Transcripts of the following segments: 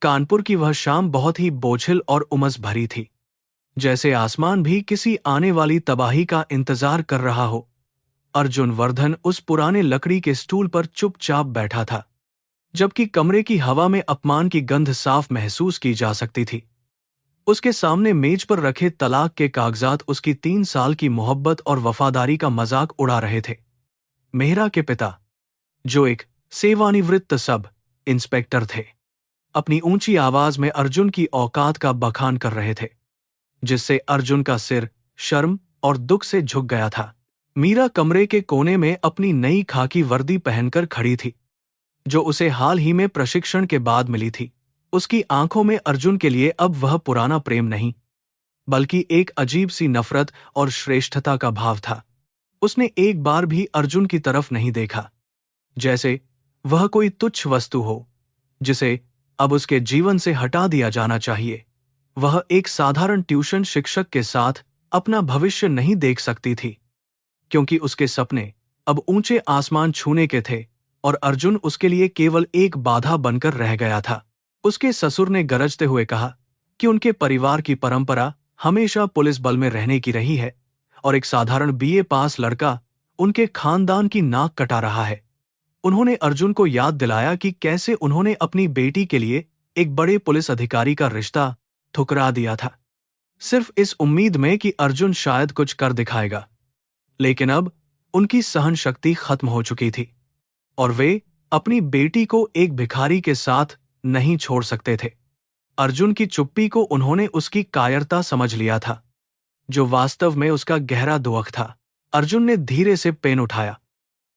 कानपुर की वह शाम बहुत ही बोझिल और उमस भरी थी, जैसे आसमान भी किसी आने वाली तबाही का इंतजार कर रहा हो। अर्जुन वर्धन उस पुराने लकड़ी के स्टूल पर चुपचाप बैठा था, जबकि कमरे की हवा में अपमान की गंध साफ महसूस की जा सकती थी। उसके सामने मेज पर रखे तलाक के कागजात उसकी 3 साल की मोहब्बत और वफादारी का मजाक उड़ा रहे थे। मेहरा के पिता, जो एक सेवानिवृत्त सब इंस्पेक्टर थे, अपनी ऊंची आवाज में अर्जुन की औकात का बखान कर रहे थे, जिससे अर्जुन का सिर शर्म और दुख से झुक गया था। मीरा कमरे के कोने में अपनी नई खाकी वर्दी पहनकर खड़ी थी, जो उसे हाल ही में प्रशिक्षण के बाद मिली थी। उसकी आंखों में अर्जुन के लिए अब वह पुराना प्रेम नहीं, बल्कि एक अजीब सी नफरत और श्रेष्ठता का भाव था। उसने एक बार भी अर्जुन की तरफ नहीं देखा, जैसे वह कोई तुच्छ वस्तु हो जिसे अब उसके जीवन से हटा दिया जाना चाहिए। वह एक साधारण ट्यूशन शिक्षक के साथ अपना भविष्य नहीं देख सकती थी, क्योंकि उसके सपने अब ऊंचे आसमान छूने के थे और अर्जुन उसके लिए केवल एक बाधा बनकर रह गया था। उसके ससुर ने गरजते हुए कहा कि उनके परिवार की परंपरा हमेशा पुलिस बल में रहने की रही है और एक साधारण बीए पास लड़का उनके खानदान की नाक कटा रहा है। उन्होंने अर्जुन को याद दिलाया कि कैसे उन्होंने अपनी बेटी के लिए एक बड़े पुलिस अधिकारी का रिश्ता ठुकरा दिया था, सिर्फ इस उम्मीद में कि अर्जुन शायद कुछ कर दिखाएगा। लेकिन अब उनकी सहन शक्ति खत्म हो चुकी थी और वे अपनी बेटी को एक भिखारी के साथ नहीं छोड़ सकते थे। अर्जुन की चुप्पी को उन्होंने उसकी कायरता समझ लिया था, जो वास्तव में उसका गहरा दुख था। अर्जुन ने धीरे से पेन उठाया।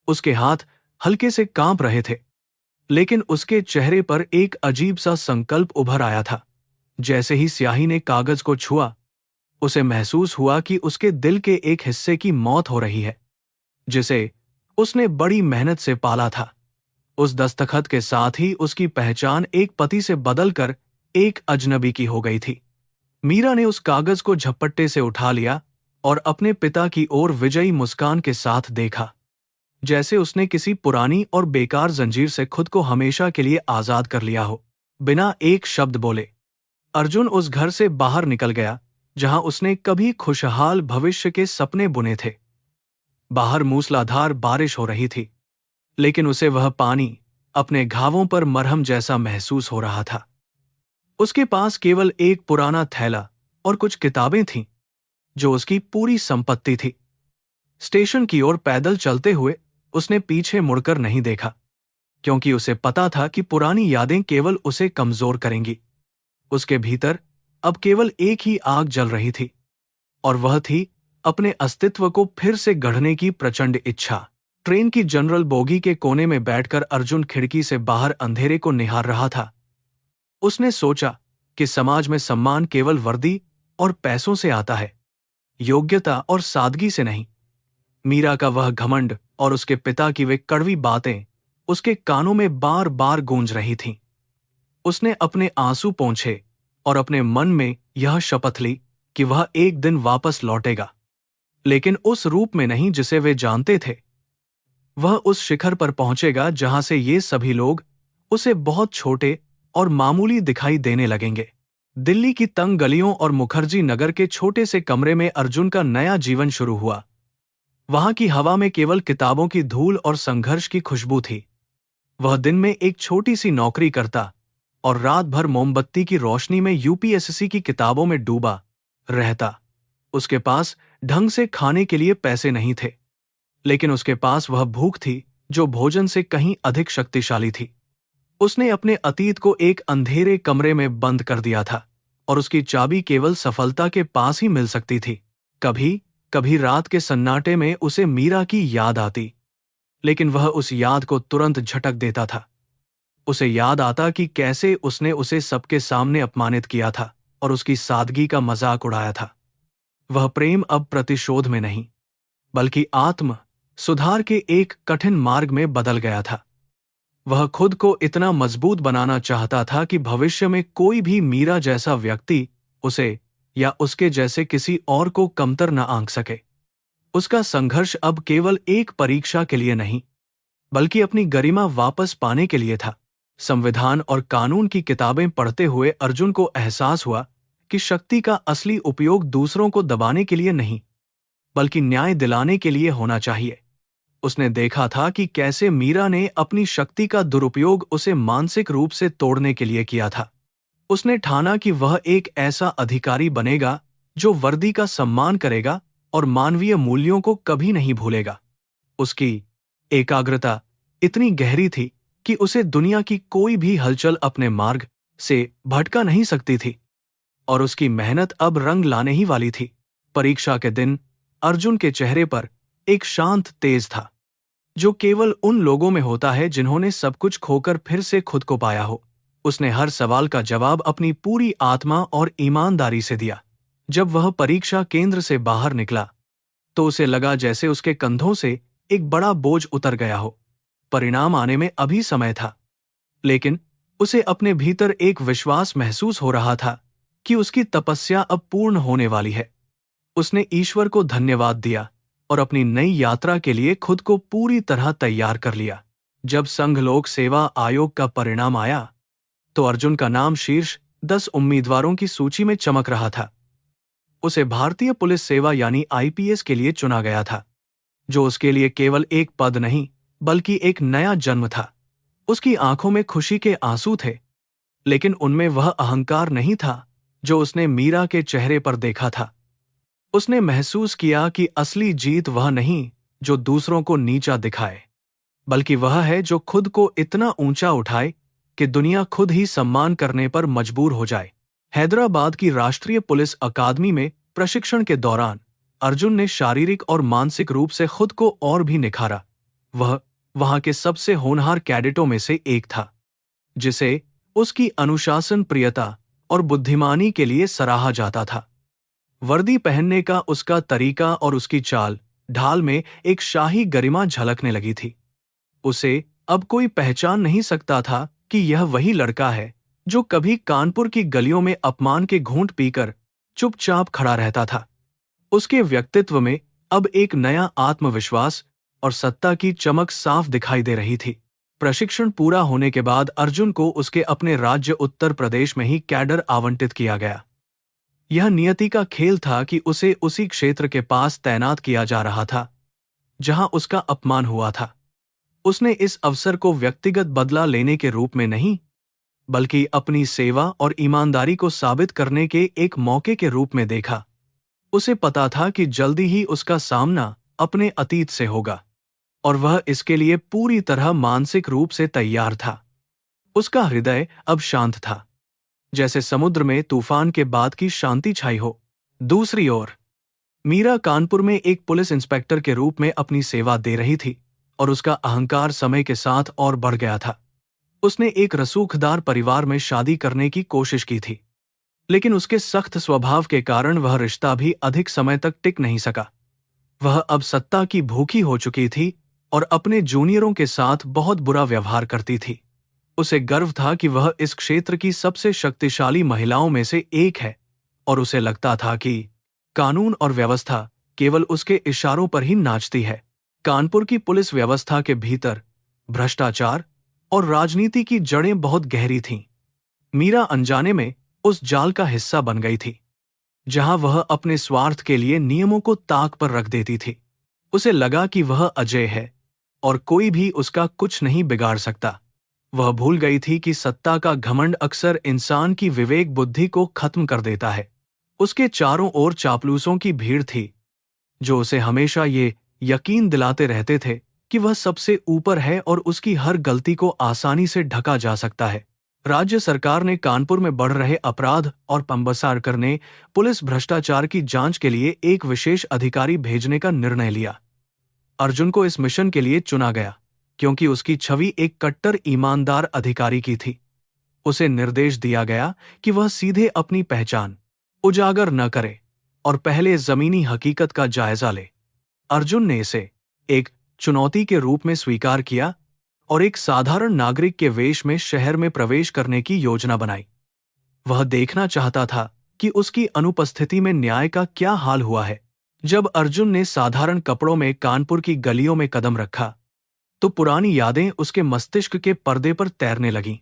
उसके हाथ हल्के से कांप रहे थे, लेकिन उसके चेहरे पर एक अजीब सा संकल्प उभर आया था। जैसे ही स्याही ने कागज को छुआ, उसे महसूस हुआ कि उसके दिल के एक हिस्से की मौत हो रही है, जिसे उसने बड़ी मेहनत से पाला था। उस दस्तखत के साथ ही उसकी पहचान एक पति से बदलकर एक अजनबी की हो गई थी। मीरा ने उस कागज को झपट्टे से उठा लिया और अपने पिता की ओर विजयी मुस्कान के साथ देखा, जैसे उसने किसी पुरानी और बेकार जंजीर से खुद को हमेशा के लिए आजाद कर लिया हो। बिना एक शब्द बोले अर्जुन उस घर से बाहर निकल गया, जहां उसने कभी खुशहाल भविष्य के सपने बुने थे। बाहर मूसलाधार बारिश हो रही थी, लेकिन उसे वह पानी अपने घावों पर मरहम जैसा महसूस हो रहा था। उसके पास केवल एक पुराना थैला और कुछ किताबें थीं, जो उसकी पूरी संपत्ति थी। स्टेशन की ओर पैदल चलते हुए उसने पीछे मुड़कर नहीं देखा, क्योंकि उसे पता था कि पुरानी यादें केवल उसे कमजोर करेंगी। उसके भीतर अब केवल एक ही आग जल रही थी, और वह थी अपने अस्तित्व को फिर से गढ़ने की प्रचंड इच्छा। ट्रेन की जनरल बोगी के कोने में बैठकर अर्जुन खिड़की से बाहर अंधेरे को निहार रहा था। उसने सोचा कि समाज में सम्मान केवल वर्दी और पैसों से आता है, योग्यता और सादगी से नहीं। मीरा का वह घमंड और उसके पिता की वे कड़वी बातें उसके कानों में बार बार गूंज रही थीं। उसने अपने आंसू पोंछे और अपने मन में यह शपथ ली कि वह एक दिन वापस लौटेगा, लेकिन उस रूप में नहीं जिसे वे जानते थे। वह उस शिखर पर पहुंचेगा जहां से ये सभी लोग उसे बहुत छोटे और मामूली दिखाई देने लगेंगे। दिल्ली की तंग गलियों और मुखर्जी नगर के छोटे से कमरे में अर्जुन का नया जीवन शुरू हुआ। वहां की हवा में केवल किताबों की धूल और संघर्ष की खुशबू थी। वह दिन में एक छोटी सी नौकरी करता और रात भर मोमबत्ती की रोशनी में यूपीएससी की किताबों में डूबा रहता। उसके पास ढंग से खाने के लिए पैसे नहीं थे, लेकिन उसके पास वह भूख थी जो भोजन से कहीं अधिक शक्तिशाली थी। उसने अपने अतीत को एक अंधेरे कमरे में बंद कर दिया था, और उसकी चाबी केवल सफलता के पास ही मिल सकती थी। कभी कभी रात के सन्नाटे में उसे मीरा की याद आती, लेकिन वह उस याद को तुरंत झटक देता था। उसे याद आता कि कैसे उसने उसे सबके सामने अपमानित किया था और उसकी सादगी का मजाक उड़ाया था। वह प्रेम अब प्रतिशोध में नहीं, बल्कि आत्म सुधार के एक कठिन मार्ग में बदल गया था। वह खुद को इतना मजबूत बनाना चाहता था कि भविष्य में कोई भी मीरा जैसा व्यक्ति उसे या उसके जैसे किसी और को कमतर न आंक सके। उसका संघर्ष अब केवल एक परीक्षा के लिए नहीं, बल्कि अपनी गरिमा वापस पाने के लिए था। संविधान और कानून की किताबें पढ़ते हुए अर्जुन को एहसास हुआ कि शक्ति का असली उपयोग दूसरों को दबाने के लिए नहीं, बल्कि न्याय दिलाने के लिए होना चाहिए। उसने देखा था कि कैसे मीरा ने अपनी शक्ति का दुरुपयोग उसे मानसिक रूप से तोड़ने के लिए किया था। उसने ठाना कि वह एक ऐसा अधिकारी बनेगा जो वर्दी का सम्मान करेगा और मानवीय मूल्यों को कभी नहीं भूलेगा। उसकी एकाग्रता इतनी गहरी थी कि उसे दुनिया की कोई भी हलचल अपने मार्ग से भटका नहीं सकती थी, और उसकी मेहनत अब रंग लाने ही वाली थी। परीक्षा के दिन अर्जुन के चेहरे पर एक शांत तेज था, जो केवल उन लोगों में होता है जिन्होंने सब कुछ खोकर फिर से खुद को पाया हो। उसने हर सवाल का जवाब अपनी पूरी आत्मा और ईमानदारी से दिया। जब वह परीक्षा केंद्र से बाहर निकला तो उसे लगा जैसे उसके कंधों से एक बड़ा बोझ उतर गया हो। परिणाम आने में अभी समय था, लेकिन उसे अपने भीतर एक विश्वास महसूस हो रहा था कि उसकी तपस्या अब पूर्ण होने वाली है। उसने ईश्वर को धन्यवाद दिया और अपनी नई यात्रा के लिए खुद को पूरी तरह तैयार कर लिया। जब संघ लोक सेवा आयोग का परिणाम आया तो अर्जुन का नाम शीर्ष 10 उम्मीदवारों की सूची में चमक रहा था। उसे भारतीय पुलिस सेवा यानी आईपीएस के लिए चुना गया था, जो उसके लिए केवल एक पद नहीं बल्कि एक नया जन्म था। उसकी आंखों में खुशी के आंसू थे, लेकिन उनमें वह अहंकार नहीं था जो उसने मीरा के चेहरे पर देखा था। उसने महसूस किया कि असली जीत वह नहीं जो दूसरों को नीचा दिखाए, बल्कि वह है जो खुद को इतना ऊंचा उठाए कि दुनिया खुद ही सम्मान करने पर मजबूर हो जाए। हैदराबाद की राष्ट्रीय पुलिस अकादमी में प्रशिक्षण के दौरान अर्जुन ने शारीरिक और मानसिक रूप से खुद को और भी निखारा। वह वहां के सबसे होनहार कैडेटों में से एक था, जिसे उसकी अनुशासन प्रियता और बुद्धिमानी के लिए सराहा जाता था। वर्दी पहनने का उसका तरीका और उसकी चाल ढाल में एक शाही गरिमा झलकने लगी थी। उसे अब कोई पहचान नहीं सकता था कि यह वही लड़का है जो कभी कानपुर की गलियों में अपमान के घूंट पीकर चुपचाप खड़ा रहता था। उसके व्यक्तित्व में अब एक नया आत्मविश्वास और सत्ता की चमक साफ दिखाई दे रही थी। प्रशिक्षण पूरा होने के बाद अर्जुन को उसके अपने राज्य उत्तर प्रदेश में ही कैडर आवंटित किया गया। यह नियति का खेल था कि उसे उसी क्षेत्र के पास तैनात किया जा रहा था जहां उसका अपमान हुआ था। उसने इस अवसर को व्यक्तिगत बदला लेने के रूप में नहीं, बल्कि अपनी सेवा और ईमानदारी को साबित करने के एक मौके के रूप में देखा। उसे पता था कि जल्दी ही उसका सामना अपने अतीत से होगा, और वह इसके लिए पूरी तरह मानसिक रूप से तैयार था। उसका हृदय अब शांत था, जैसे समुद्र में तूफान के बाद की शांति छाई हो। दूसरी ओर मीरा कानपुर में एक पुलिस इंस्पेक्टर के रूप में अपनी सेवा दे रही थी, और उसका अहंकार समय के साथ और बढ़ गया था। उसने एक रसूखदार परिवार में शादी करने की कोशिश की थी, लेकिन उसके सख्त स्वभाव के कारण वह रिश्ता भी अधिक समय तक टिक नहीं सका। वह अब सत्ता की भूखी हो चुकी थी और अपने जूनियरों के साथ बहुत बुरा व्यवहार करती थी। उसे गर्व था कि वह इस क्षेत्र की सबसे शक्तिशाली महिलाओं में से एक है, और उसे लगता था कि कानून और व्यवस्था केवल उसके इशारों पर ही नाचती है। कानपुर की पुलिस व्यवस्था के भीतर भ्रष्टाचार और राजनीति की जड़ें बहुत गहरी थीं। मीरा अनजाने में उस जाल का हिस्सा बन गई थी, जहां वह अपने स्वार्थ के लिए नियमों को ताक पर रख देती थी। उसे लगा कि वह अजय है और कोई भी उसका कुछ नहीं बिगाड़ सकता। वह भूल गई थी कि सत्ता का घमंड अक्सर इंसान की विवेक बुद्धि को खत्म कर देता है। उसके चारों ओर चापलूसों की भीड़ थी, जो उसे हमेशा ये यकीन दिलाते रहते थे कि वह सबसे ऊपर है और उसकी हर गलती को आसानी से ढका जा सकता है। राज्य सरकार ने कानपुर में बढ़ रहे अपराध और पंबसार करने पुलिस भ्रष्टाचार की जांच के लिए एक विशेष अधिकारी भेजने का निर्णय लिया। अर्जुन को इस मिशन के लिए चुना गया क्योंकि उसकी छवि एक कट्टर ईमानदार अधिकारी की थी। उसे निर्देश दिया गया कि वह सीधे अपनी पहचान उजागर न करे और पहले जमीनी हकीकत का जायजा ले। अर्जुन ने इसे एक चुनौती के रूप में स्वीकार किया और एक साधारण नागरिक के वेश में शहर में प्रवेश करने की योजना बनाई। वह देखना चाहता था कि उसकी अनुपस्थिति में न्याय का क्या हाल हुआ है। जब अर्जुन ने साधारण कपड़ों में कानपुर की गलियों में कदम रखा, तो पुरानी यादें उसके मस्तिष्क के पर्दे पर तैरने लगीं।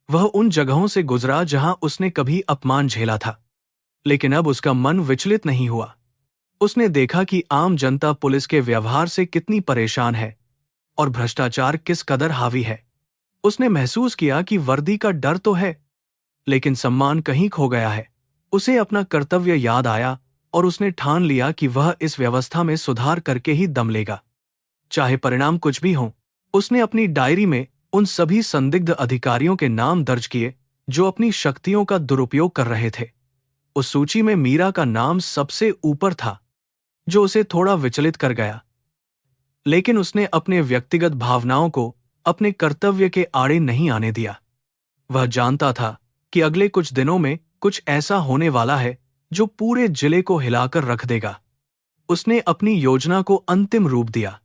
वह उन जगहों से गुजरा जहां उसने कभी अपमान झेला था, लेकिन अब उसका मन विचलित नहीं हुआ। उसने देखा कि आम जनता पुलिस के व्यवहार से कितनी परेशान है और भ्रष्टाचार किस कदर हावी है। उसने महसूस किया कि वर्दी का डर तो है, लेकिन सम्मान कहीं खो गया है। उसे अपना कर्तव्य याद आया और उसने ठान लिया कि वह इस व्यवस्था में सुधार करके ही दम लेगा, चाहे परिणाम कुछ भी हो। उसने अपनी डायरी में उन सभी संदिग्ध अधिकारियों के नाम दर्ज किए जो अपनी शक्तियों का दुरुपयोग कर रहे थे। उस सूची में मीरा का नाम सबसे ऊपर था, जो उसे थोड़ा विचलित कर गया। लेकिन उसने अपने व्यक्तिगत भावनाओं को अपने कर्तव्य के आड़े नहीं आने दिया। वह जानता था कि अगले कुछ दिनों में कुछ ऐसा होने वाला है जो पूरे जिले को हिलाकर रख देगा। उसने अपनी योजना को अंतिम रूप दिया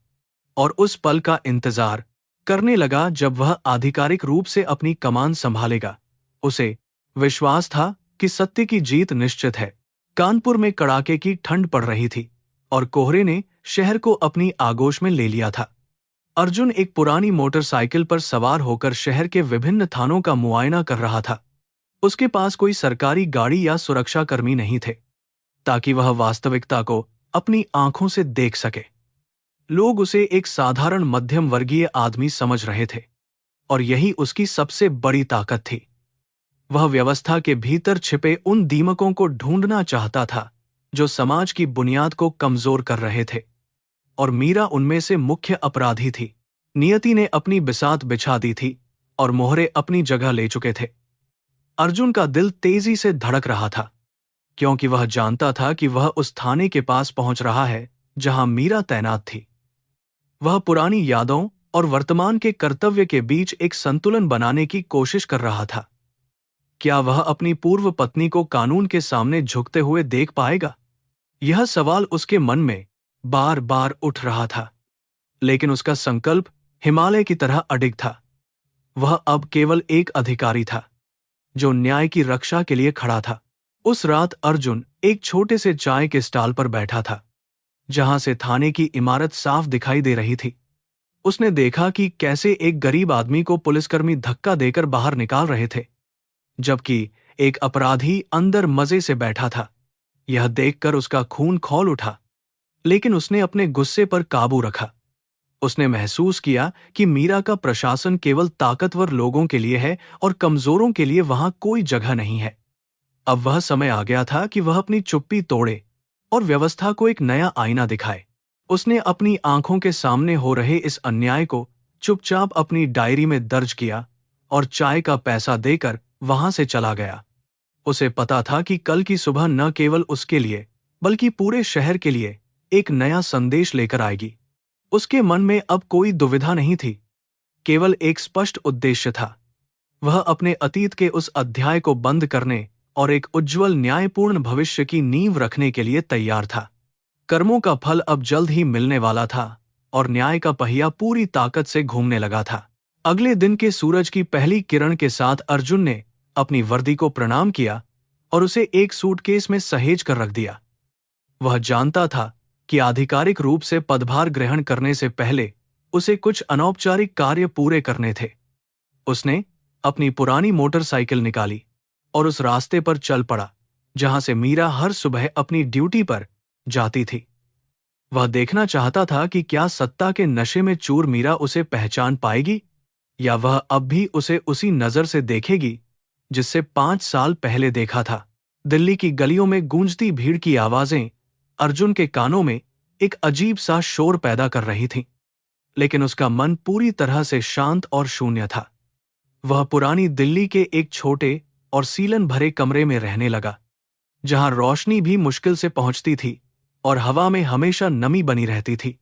और उस पल का इंतजार करने लगा जब वह आधिकारिक रूप से अपनी कमान संभालेगा। उसे विश्वास था कि सत्य की जीत निश्चित है। कानपुर में कड़ाके की ठंड पड़ रही थी और कोहरे ने शहर को अपनी आगोश में ले लिया था। अर्जुन एक पुरानी मोटरसाइकिल पर सवार होकर शहर के विभिन्न थानों का मुआयना कर रहा था। उसके पास कोई सरकारी गाड़ी या सुरक्षाकर्मी नहीं थे, ताकि वह वास्तविकता को अपनी आंखों से देख सके। लोग उसे एक साधारण मध्यम वर्गीय आदमी समझ रहे थे, और यही उसकी सबसे बड़ी ताकत थी। वह व्यवस्था के भीतर छिपे उन दीमकों को ढूंढना चाहता था जो समाज की बुनियाद को कमजोर कर रहे थे, और मीरा उनमें से मुख्य अपराधी थी। नियति ने अपनी बिसात बिछा दी थी और मोहरे अपनी जगह ले चुके थे। अर्जुन का दिल तेजी से धड़क रहा था, क्योंकि वह जानता था कि वह उस थाने के पास पहुंच रहा है जहां मीरा तैनात थी। वह पुरानी यादों और वर्तमान के कर्तव्य के बीच एक संतुलन बनाने की कोशिश कर रहा था। क्या वह अपनी पूर्व पत्नी को कानून के सामने झुकते हुए देख पाएगा? यह सवाल उसके मन में बार बार उठ रहा था, लेकिन उसका संकल्प हिमालय की तरह अडिग था। वह अब केवल एक अधिकारी था जो न्याय की रक्षा के लिए खड़ा था। उस रात अर्जुन एक छोटे से चाय के स्टॉल पर बैठा था, जहां से थाने की इमारत साफ दिखाई दे रही थी। उसने देखा कि कैसे एक गरीब आदमी को पुलिसकर्मी धक्का देकर बाहर निकाल रहे थे, जबकि एक अपराधी अंदर मजे से बैठा था। यह देखकर उसका खून खौल उठा, लेकिन उसने अपने गुस्से पर काबू रखा। उसने महसूस किया कि मीरा का प्रशासन केवल ताकतवर लोगों के लिए है और कमजोरों के लिए वहां कोई जगह नहीं है। अब वह समय आ गया था कि वह अपनी चुप्पी तोड़े और व्यवस्था को एक नया आईना दिखाए। उसने अपनी आंखों के सामने हो रहे इस अन्याय को चुपचाप अपनी डायरी में दर्ज किया और चाय का पैसा देकर वहां से चला गया। उसे पता था कि कल की सुबह न केवल उसके लिए बल्कि पूरे शहर के लिए एक नया संदेश लेकर आएगी। उसके मन में अब कोई दुविधा नहीं थी, केवल एक स्पष्ट उद्देश्य था। वह अपने अतीत के उस अध्याय को बंद करने और एक उज्जवल न्यायपूर्ण भविष्य की नींव रखने के लिए तैयार था। कर्मों का फल अब जल्द ही मिलने वाला था और न्याय का पहिया पूरी ताकत से घूमने लगा था। अगले दिन के सूरज की पहली किरण के साथ अर्जुन ने अपनी वर्दी को प्रणाम किया और उसे एक सूटकेस में सहेज कर रख दिया। वह जानता था कि आधिकारिक रूप से पदभार ग्रहण करने से पहले उसे कुछ अनौपचारिक कार्य पूरे करने थे। उसने अपनी पुरानी मोटरसाइकिल निकाली और उस रास्ते पर चल पड़ा जहां से मीरा हर सुबह अपनी ड्यूटी पर जाती थी। वह देखना चाहता था कि क्या सत्ता के नशे में चूर मीरा उसे पहचान पाएगी, या वह अब भी उसे उसी नजर से देखेगी जिससे 5 साल पहले देखा था। दिल्ली की गलियों में गूंजती भीड़ की आवाजें अर्जुन के कानों में एक अजीब सा शोर पैदा कर रही थीं, लेकिन उसका मन पूरी तरह से शांत और शून्य था। वह पुरानी दिल्ली के एक छोटे और सीलन भरे कमरे में रहने लगा, जहां रोशनी भी मुश्किल से पहुंचती थी और हवा में हमेशा नमी बनी रहती थी।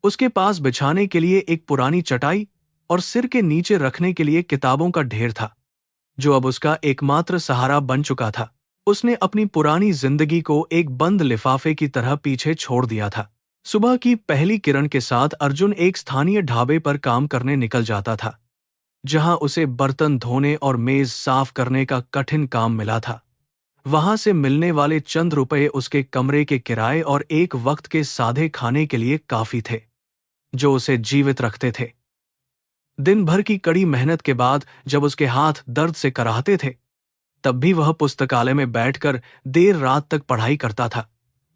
उसके पास बिछाने के लिए एक पुरानी चटाई और सिर के नीचे रखने के लिए किताबों का ढेर था, जो अब उसका एकमात्र सहारा बन चुका था। उसने अपनी पुरानी जिंदगी को एक बंद लिफाफे की तरह पीछे छोड़ दिया था। सुबह की पहली किरण के साथ अर्जुन एक स्थानीय ढाबे पर काम करने निकल जाता था, जहां उसे बर्तन धोने और मेज साफ करने का कठिन काम मिला था। वहां से मिलने वाले चंद रुपए उसके कमरे के किराए और एक वक्त के सादे खाने के लिए काफी थे, जो उसे जीवित रखते थे। दिन भर की कड़ी मेहनत के बाद जब उसके हाथ दर्द से कराहते थे, तब भी वह पुस्तकालय में बैठकर देर रात तक पढ़ाई करता था।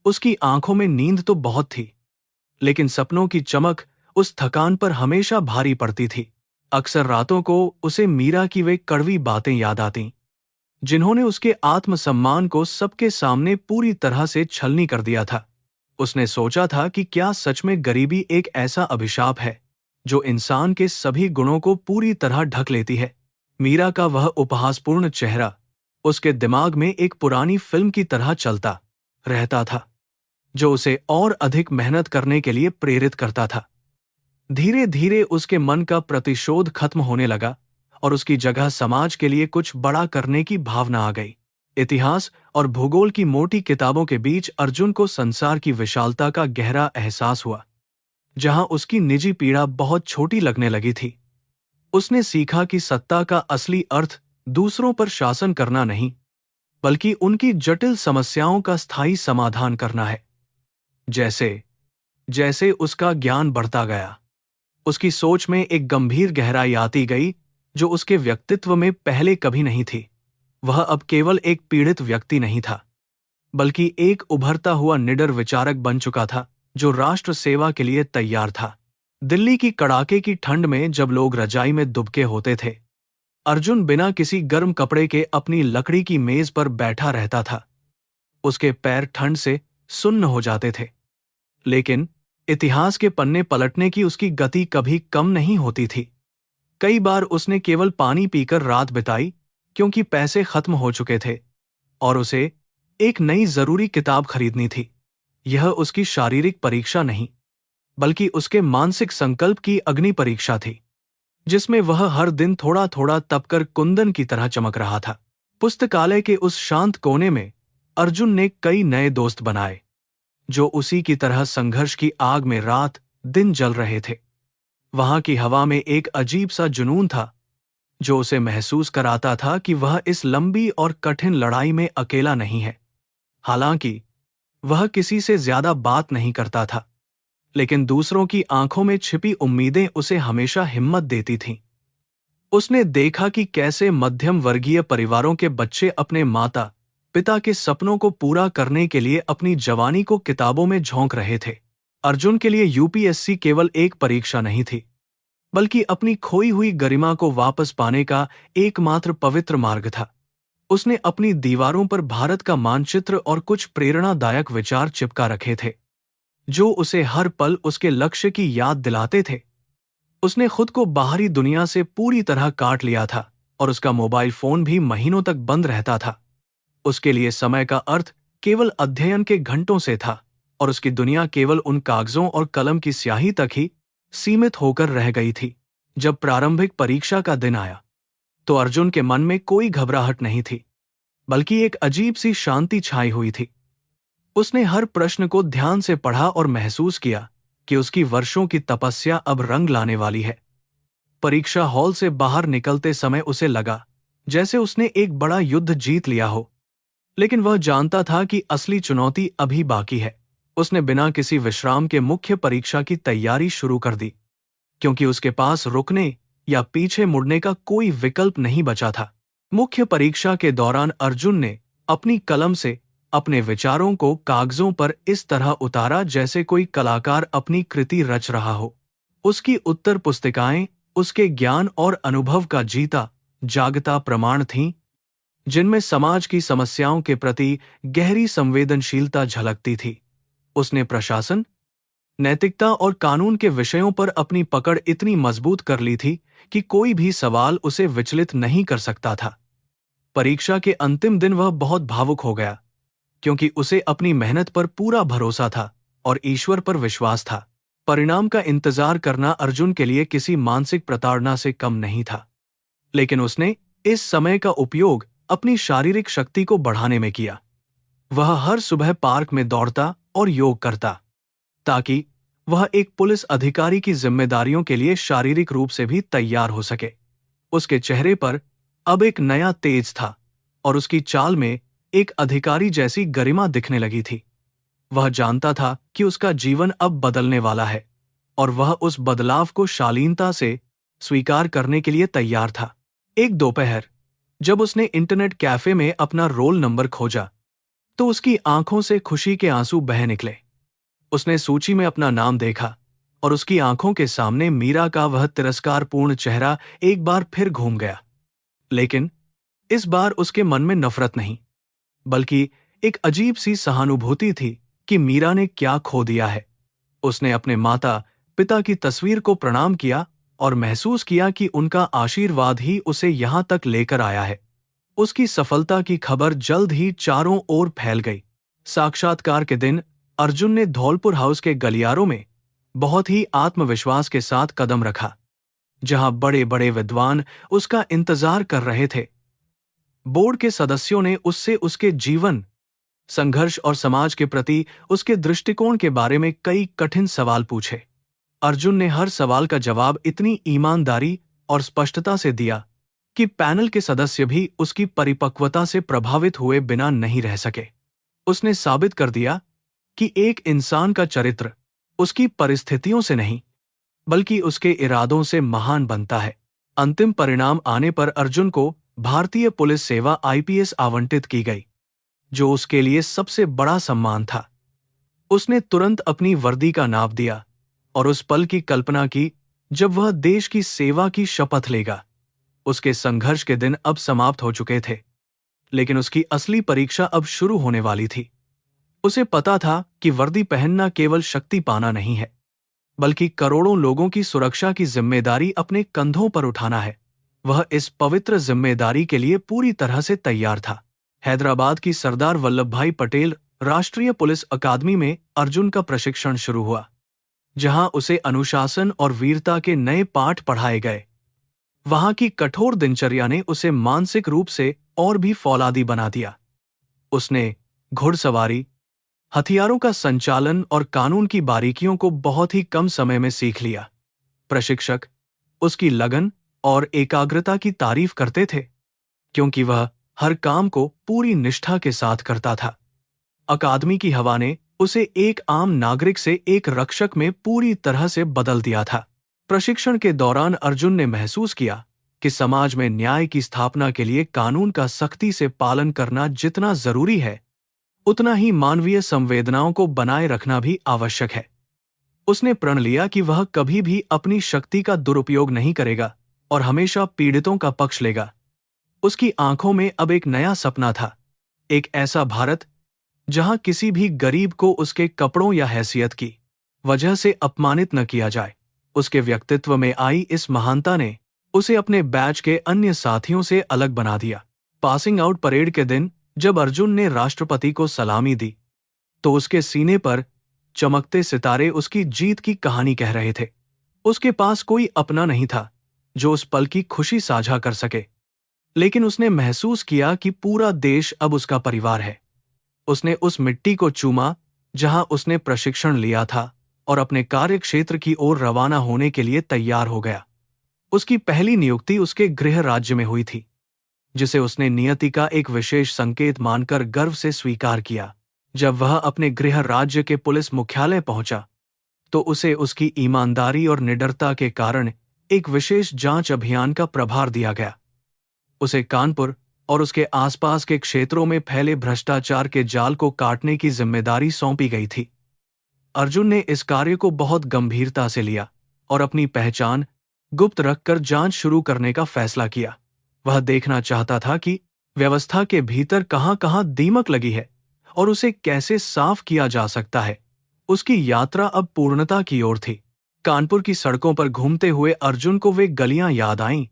उसकी आंखों में नींद तो बहुत थी, लेकिन सपनों की चमक उस थकान पर हमेशा भारी पड़ती थी। अक्सर रातों को उसे मीरा की वे कड़वी बातें याद आतीं, जिन्होंने उसके आत्मसम्मान को सबके सामने पूरी तरह से छलनी कर दिया था। उसने सोचा था कि क्या सच में गरीबी एक ऐसा अभिशाप है जो इंसान के सभी गुणों को पूरी तरह ढक लेती है। मीरा का वह उपहासपूर्ण चेहरा उसके दिमाग में एक पुरानी फिल्म की तरह चलता रहता था, जो उसे और अधिक मेहनत करने के लिए प्रेरित करता था। धीरे धीरे उसके मन का प्रतिशोध खत्म होने लगा और उसकी जगह समाज के लिए कुछ बड़ा करने की भावना आ गई। इतिहास और भूगोल की मोटी किताबों के बीच अर्जुन को संसार की विशालता का गहरा एहसास हुआ, जहां उसकी निजी पीड़ा बहुत छोटी लगने लगी थी। उसने सीखा कि सत्ता का असली अर्थ दूसरों पर शासन करना नहीं, बल्कि उनकी जटिल समस्याओं का स्थायी समाधान करना है। जैसे जैसे उसका ज्ञान बढ़ता गया, उसकी सोच में एक गंभीर गहराई आती गई जो उसके व्यक्तित्व में पहले कभी नहीं थी। वह अब केवल एक पीड़ित व्यक्ति नहीं था, बल्कि एक उभरता हुआ निडर विचारक बन चुका था जो राष्ट्र सेवा के लिए तैयार था। दिल्ली की कड़ाके की ठंड में जब लोग रजाई में दुबके होते थे, अर्जुन बिना किसी गर्म कपड़े के अपनी लकड़ी की मेज पर बैठा रहता था। उसके पैर ठंड से सुन्न हो जाते थे, लेकिन इतिहास के पन्ने पलटने की उसकी गति कभी कम नहीं होती थी। कई बार उसने केवल पानी पीकर रात बिताई, क्योंकि पैसे खत्म हो चुके थे और उसे एक नई जरूरी किताब खरीदनी थी। यह उसकी शारीरिक परीक्षा नहीं, बल्कि उसके मानसिक संकल्प की अग्नि परीक्षा थी, जिसमें वह हर दिन थोड़ा थोड़ा तपकर कुंदन की तरह चमक रहा था। पुस्तकालय के उस शांत कोने में अर्जुन ने कई नए दोस्त बनाए, जो उसी की तरह संघर्ष की आग में रात दिन जल रहे थे। वहां की हवा में एक अजीब सा जुनून था, जो उसे महसूस कराता था कि वह इस लंबी और कठिन लड़ाई में अकेला नहीं है। हालांकि वह किसी से ज्यादा बात नहीं करता था, लेकिन दूसरों की आंखों में छिपी उम्मीदें उसे हमेशा हिम्मत देती थीं। उसने देखा कि कैसे मध्यम वर्गीय परिवारों के बच्चे अपने माता पिता के सपनों को पूरा करने के लिए अपनी जवानी को किताबों में झोंक रहे थे। अर्जुन के लिए यूपीएससी केवल एक परीक्षा नहीं थी, बल्कि अपनी खोई हुई गरिमा को वापस पाने का एकमात्र पवित्र मार्ग था। उसने अपनी दीवारों पर भारत का मानचित्र और कुछ प्रेरणादायक विचार चिपका रखे थे, जो उसे हर पल उसके लक्ष्य की याद दिलाते थे। उसने खुद को बाहरी दुनिया से पूरी तरह काट लिया था और उसका मोबाइल फोन भी महीनों तक बंद रहता था। उसके लिए समय का अर्थ केवल अध्ययन के घंटों से था और उसकी दुनिया केवल उन कागजों और कलम की स्याही तक ही सीमित होकर रह गई थी। जब प्रारंभिक परीक्षा का दिन आया, तो अर्जुन के मन में कोई घबराहट नहीं थी, बल्कि एक अजीब सी शांति छाई हुई थी। उसने हर प्रश्न को ध्यान से पढ़ा और महसूस किया कि उसकी वर्षों की तपस्या अब रंग लाने वाली है। परीक्षा हॉल से बाहर निकलते समय उसे लगा जैसे उसने एक बड़ा युद्ध जीत लिया हो, लेकिन वह जानता था कि असली चुनौती अभी बाकी है। उसने बिना किसी विश्राम के मुख्य परीक्षा की तैयारी शुरू कर दी, क्योंकि उसके पास रुकने या पीछे मुड़ने का कोई विकल्प नहीं बचा था। मुख्य परीक्षा के दौरान अर्जुन ने अपनी कलम से अपने विचारों को कागजों पर इस तरह उतारा जैसे कोई कलाकार अपनी कृति रच रहा हो। उसकी उत्तर पुस्तिकाएं उसके ज्ञान और अनुभव का जीता जागता प्रमाण थीं, जिनमें समाज की समस्याओं के प्रति गहरी संवेदनशीलता झलकती थी। उसने प्रशासन, नैतिकता और कानून के विषयों पर अपनी पकड़ इतनी मजबूत कर ली थी कि कोई भी सवाल उसे विचलित नहीं कर सकता था। परीक्षा के अंतिम दिन वह बहुत भावुक हो गया, क्योंकि उसे अपनी मेहनत पर पूरा भरोसा था और ईश्वर पर विश्वास था। परिणाम का इंतजार करना अर्जुन के लिए किसी मानसिक प्रताड़ना से कम नहीं था, लेकिन उसने इस समय का उपयोग अपनी शारीरिक शक्ति को बढ़ाने में किया। वह हर सुबह पार्क में दौड़ता और योग करता, ताकि वह एक पुलिस अधिकारी की जिम्मेदारियों के लिए शारीरिक रूप से भी तैयार हो सके। उसके चेहरे पर अब एक नया तेज था और उसकी चाल में एक अधिकारी जैसी गरिमा दिखने लगी थी। वह जानता था कि उसका जीवन अब बदलने वाला है और वह उस बदलाव को शालीनता से स्वीकार करने के लिए तैयार था। एक दोपहर जब उसने इंटरनेट कैफे में अपना रोल नंबर खोजा तो उसकी आंखों से खुशी के आंसू बह निकले। उसने सूची में अपना नाम देखा और उसकी आंखों के सामने मीरा का वह तिरस्कारपूर्ण चेहरा एक बार फिर घूम गया। लेकिन इस बार उसके मन में नफरत नहीं, बल्कि एक अजीब सी सहानुभूति थी कि मीरा ने क्या खो दिया है। उसने अपने माता पिता की तस्वीर को प्रणाम किया और महसूस किया कि उनका आशीर्वाद ही उसे यहां तक लेकर आया है। उसकी सफलता की खबर जल्द ही चारों ओर फैल गई। साक्षात्कार के दिन अर्जुन ने धौलपुर हाउस के गलियारों में बहुत ही आत्मविश्वास के साथ कदम रखा, जहां बड़े बड़े विद्वान उसका इंतजार कर रहे थे। बोर्ड के सदस्यों ने उससे उसके जीवन, संघर्ष और समाज के प्रति उसके दृष्टिकोण के बारे में कई कठिन सवाल पूछे। अर्जुन ने हर सवाल का जवाब इतनी ईमानदारी और स्पष्टता से दिया कि पैनल के सदस्य भी उसकी परिपक्वता से प्रभावित हुए बिना नहीं रह सके। उसने साबित कर दिया कि एक इंसान का चरित्र उसकी परिस्थितियों से नहीं, बल्कि उसके इरादों से महान बनता है। अंतिम परिणाम आने पर अर्जुन को भारतीय पुलिस सेवा आईपीएस आवंटित की गई, जो उसके लिए सबसे बड़ा सम्मान था। उसने तुरंत अपनी वर्दी का नाप दिया और उस पल की कल्पना की जब वह देश की सेवा की शपथ लेगा। उसके संघर्ष के दिन अब समाप्त हो चुके थे, लेकिन उसकी असली परीक्षा अब शुरू होने वाली थी। उसे पता था कि वर्दी पहनना केवल शक्ति पाना नहीं है, बल्कि करोड़ों लोगों की सुरक्षा की जिम्मेदारी अपने कंधों पर उठाना है। वह इस पवित्र जिम्मेदारी के लिए पूरी तरह से तैयार था। हैदराबाद की सरदार वल्लभभाई पटेल राष्ट्रीय पुलिस अकादमी में अर्जुन का प्रशिक्षण शुरू हुआ, जहां उसे अनुशासन और वीरता के नए पाठ पढ़ाए गए। वहां की कठोर दिनचर्या ने उसे मानसिक रूप से और भी फौलादी बना दिया। उसने घुड़सवारी, हथियारों का संचालन और कानून की बारीकियों को बहुत ही कम समय में सीख लिया। प्रशिक्षक उसकी लगन और एकाग्रता की तारीफ करते थे, क्योंकि वह हर काम को पूरी निष्ठा के साथ करता था। अकादमी की हवा ने उसे एक आम नागरिक से एक रक्षक में पूरी तरह से बदल दिया था। प्रशिक्षण के दौरान अर्जुन ने महसूस किया कि समाज में न्याय की स्थापना के लिए कानून का सख्ती से पालन करना जितना जरूरी है, उतना ही मानवीय संवेदनाओं को बनाए रखना भी आवश्यक है। उसने प्रण लिया कि वह कभी भी अपनी शक्ति का दुरुपयोग नहीं करेगा और हमेशा पीड़ितों का पक्ष लेगा। उसकी आंखों में अब एक नया सपना था, एक ऐसा भारत जहां किसी भी गरीब को उसके कपड़ों या हैसियत की वजह से अपमानित न किया जाए। उसके व्यक्तित्व में आई इस महानता ने उसे अपने बैच के अन्य साथियों से अलग बना दिया। पासिंग आउट परेड के दिन जब अर्जुन ने राष्ट्रपति को सलामी दी, तो उसके सीने पर चमकते सितारे उसकी जीत की कहानी कह रहे थे। उसके पास कोई अपना नहीं था जो उस पल की खुशी साझा कर सके, लेकिन उसने महसूस किया कि पूरा देश अब उसका परिवार है। उसने उस मिट्टी को चूमा जहां उसने प्रशिक्षण लिया था और अपने कार्यक्षेत्र की ओर रवाना होने के लिए तैयार हो गया। उसकी पहली नियुक्ति उसके गृह राज्य में हुई थी, जिसे उसने नियति का एक विशेष संकेत मानकर गर्व से स्वीकार किया। जब वह अपने गृह राज्य के पुलिस मुख्यालय पहुंचा, तो उसे उसकी ईमानदारी और निडरता के कारण एक विशेष जांच अभियान का प्रभार दिया गया। उसे कानपुर और उसके आसपास के क्षेत्रों में फैले भ्रष्टाचार के जाल को काटने की जिम्मेदारी सौंपी गई थी। अर्जुन ने इस कार्य को बहुत गंभीरता से लिया और अपनी पहचान गुप्त रखकर जांच शुरू करने का फैसला किया। वह देखना चाहता था कि व्यवस्था के भीतर कहां-कहां दीमक लगी है और उसे कैसे साफ किया जा सकता है। उसकी यात्रा अब पूर्णता की ओर थी। कानपुर की सड़कों पर घूमते हुए अर्जुन को वे गलियां याद आईं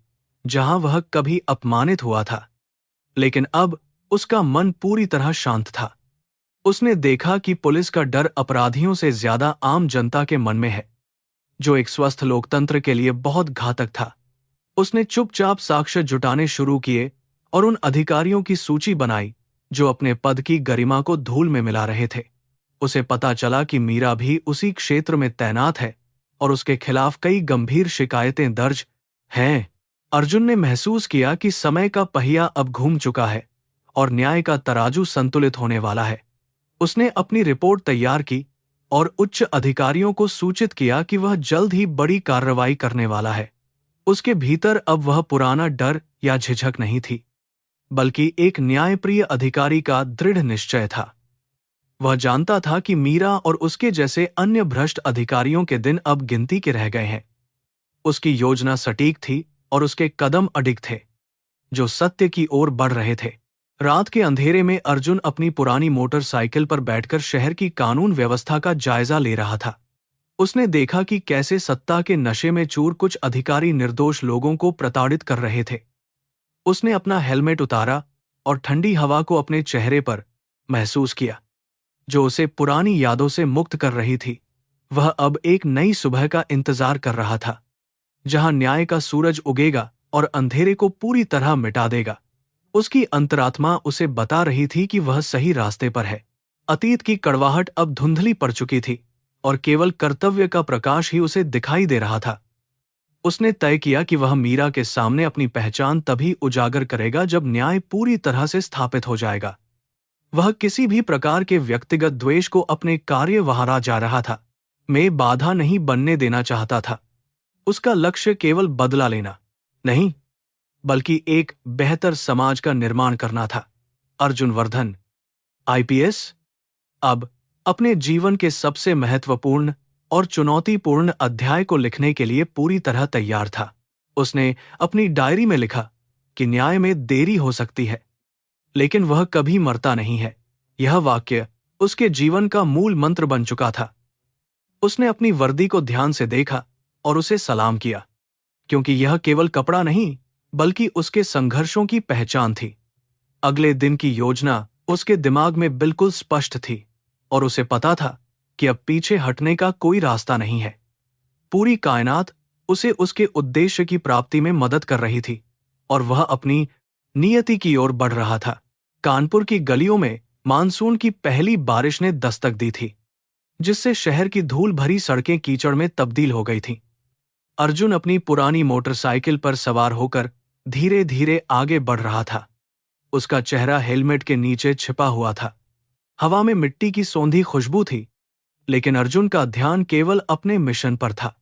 जहां वह कभी अपमानित हुआ था, लेकिन अब उसका मन पूरी तरह शांत था। उसने देखा कि पुलिस का डर अपराधियों से ज्यादा आम जनता के मन में है, जो एक स्वस्थ लोकतंत्र के लिए बहुत घातक था। उसने चुपचाप साक्ष्य जुटाने शुरू किए और उन अधिकारियों की सूची बनाई जो अपने पद की गरिमा को धूल में मिला रहे थे। उसे पता चला कि मीरा भी उसी क्षेत्र में तैनात है और उसके खिलाफ कई गंभीर शिकायतें दर्ज हैं। अर्जुन ने महसूस किया कि समय का पहिया अब घूम चुका है और न्याय का तराजू संतुलित होने वाला है। उसने अपनी रिपोर्ट तैयार की और उच्च अधिकारियों को सूचित किया कि वह जल्द ही बड़ी कार्रवाई करने वाला है। उसके भीतर अब वह पुराना डर या झिझक नहीं थी, बल्कि एक न्यायप्रिय अधिकारी का दृढ़ निश्चय था। वह जानता था कि मीरा और उसके जैसे अन्य भ्रष्ट अधिकारियों के दिन अब गिनती के रह गए हैं। उसकी योजना सटीक थी और उसके कदम अडिग थे, जो सत्य की ओर बढ़ रहे थे। रात के अंधेरे में अर्जुन अपनी पुरानी मोटरसाइकिल पर बैठकर शहर की कानून व्यवस्था का जायजा ले रहा था। उसने देखा कि कैसे सत्ता के नशे में चूर कुछ अधिकारी निर्दोष लोगों को प्रताड़ित कर रहे थे। उसने अपना हेलमेट उतारा और ठंडी हवा को अपने चेहरे पर महसूस किया, जो उसे पुरानी यादों से मुक्त कर रही थी। वह अब एक नई सुबह का इंतजार कर रहा था, जहां न्याय का सूरज उगेगा और अंधेरे को पूरी तरह मिटा देगा। उसकी अंतरात्मा उसे बता रही थी कि वह सही रास्ते पर है। अतीत की कड़वाहट अब धुंधली पड़ चुकी थी और केवल कर्तव्य का प्रकाश ही उसे दिखाई दे रहा था। उसने तय किया कि वह मीरा के सामने अपनी पहचान तभी उजागर करेगा जब न्याय पूरी तरह से स्थापित हो जाएगा। वह किसी भी प्रकार के व्यक्तिगत द्वेष को अपने कार्य वहारा जा रहा था में बाधा नहीं बनने देना चाहता था। उसका लक्ष्य केवल बदला लेना नहीं, बल्कि एक बेहतर समाज का निर्माण करना था। अर्जुन वर्धन, आईपीएस, अब अपने जीवन के सबसे महत्वपूर्ण और चुनौतीपूर्ण अध्याय को लिखने के लिए पूरी तरह तैयार था। उसने अपनी डायरी में लिखा कि न्याय में देरी हो सकती है, लेकिन वह कभी मरता नहीं है। यह वाक्य उसके जीवन का मूल मंत्र बन चुका था। उसने अपनी वर्दी को ध्यान से देखा और उसे सलाम किया, क्योंकि यह केवल कपड़ा नहीं, बल्कि उसके संघर्षों की पहचान थी। अगले दिन की योजना उसके दिमाग में बिल्कुल स्पष्ट थी और उसे पता था कि अब पीछे हटने का कोई रास्ता नहीं है। पूरी कायनात उसे उसके उद्देश्य की प्राप्ति में मदद कर रही थी और वह अपनी नियति की ओर बढ़ रहा था। कानपुर की गलियों में मानसून की पहली बारिश ने दस्तक दी थी, जिससे शहर की धूल भरी सड़कें कीचड़ में तब्दील हो गई थीं। अर्जुन अपनी पुरानी मोटरसाइकिल पर सवार होकर धीरे धीरे आगे बढ़ रहा था। उसका चेहरा हेलमेट के नीचे छिपा हुआ था। हवा में मिट्टी की सौंधी खुशबू थी, लेकिन अर्जुन का ध्यान केवल अपने मिशन पर था।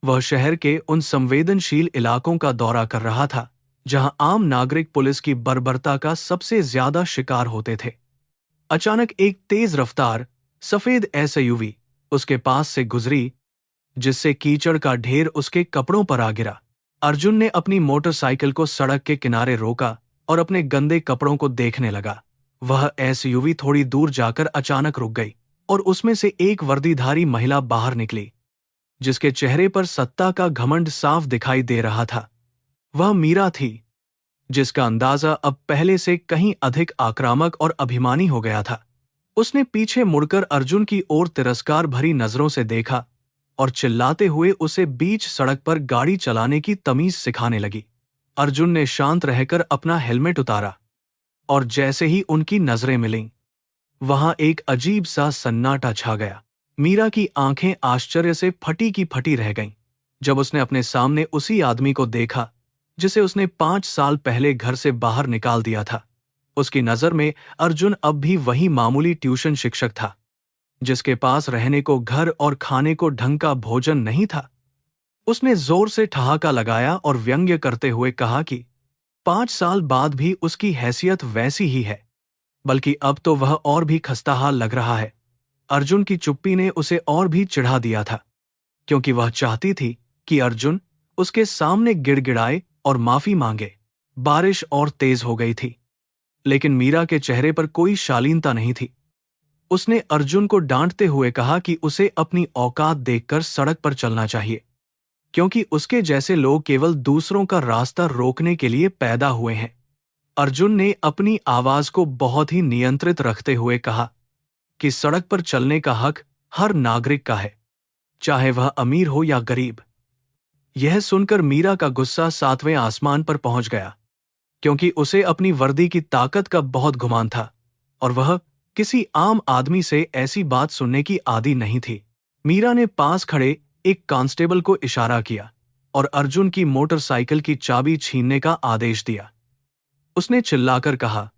वह शहर के उन संवेदनशील इलाकों का दौरा कर रहा था जहां आम नागरिक पुलिस की बर्बरता का सबसे ज्यादा शिकार होते थे। अचानक एक तेज रफ्तार सफेद एसयूवी उसके पास से गुजरी, जिससे कीचड़ का ढेर उसके कपड़ों पर आ गिरा। अर्जुन ने अपनी मोटरसाइकिल को सड़क के किनारे रोका और अपने गंदे कपड़ों को देखने लगा। वह एसयूवी थोड़ी दूर जाकर अचानक रुक गई और उसमें से एक वर्दीधारी महिला बाहर निकली, जिसके चेहरे पर सत्ता का घमंड साफ दिखाई दे रहा था। वह मीरा थी, जिसका अंदाजा अब पहले से कहीं अधिक आक्रामक और अभिमानी हो गया था। उसने पीछे मुड़कर अर्जुन की ओर तिरस्कार भरी नजरों से देखा और चिल्लाते हुए उसे बीच सड़क पर गाड़ी चलाने की तमीज सिखाने लगी। अर्जुन ने शांत रहकर अपना हेलमेट उतारा और जैसे ही उनकी नजरें मिलीं, वहां एक अजीब सा सन्नाटा छा गया। मीरा की आंखें आश्चर्य से फटी की फटी रह गईं जब उसने अपने सामने उसी आदमी को देखा जिसे उसने 5 साल पहले घर से बाहर निकाल दिया था। उसकी नजर में अर्जुन अब भी वही मामूली ट्यूशन शिक्षक था, जिसके पास रहने को घर और खाने को ढंग का भोजन नहीं था। उसने जोर से ठहाका लगाया और व्यंग्य करते हुए कहा कि 5 साल बाद भी उसकी हैसियत वैसी ही है, बल्कि अब तो वह और भी खस्ताहाल लग रहा है। अर्जुन की चुप्पी ने उसे और भी चिढ़ा दिया था, क्योंकि वह चाहती थी कि अर्जुन उसके सामने गिड़गिड़ाए और माफी मांगे। बारिश और तेज हो गई थी, लेकिन मीरा के चेहरे पर कोई शालीनता नहीं थी। उसने अर्जुन को डांटते हुए कहा कि उसे अपनी औकात देखकर सड़क पर चलना चाहिए, क्योंकि उसके जैसे लोग केवल दूसरों का रास्ता रोकने के लिए पैदा हुए हैं। अर्जुन ने अपनी आवाज को बहुत ही नियंत्रित रखते हुए कहा कि सड़क पर चलने का हक हर नागरिक का है, चाहे वह अमीर हो या गरीब। यह सुनकर मीरा का गुस्सा 7वें आसमान पर पहुंच गया, क्योंकि उसे अपनी वर्दी की ताकत का बहुत गुमान था और वह किसी आम आदमी से ऐसी बात सुनने की आदी नहीं थी। मीरा ने पास खड़े एक कांस्टेबल को इशारा किया और अर्जुन की मोटरसाइकिल की चाबी छीनने का आदेश दिया। उसने चिल्लाकर कहा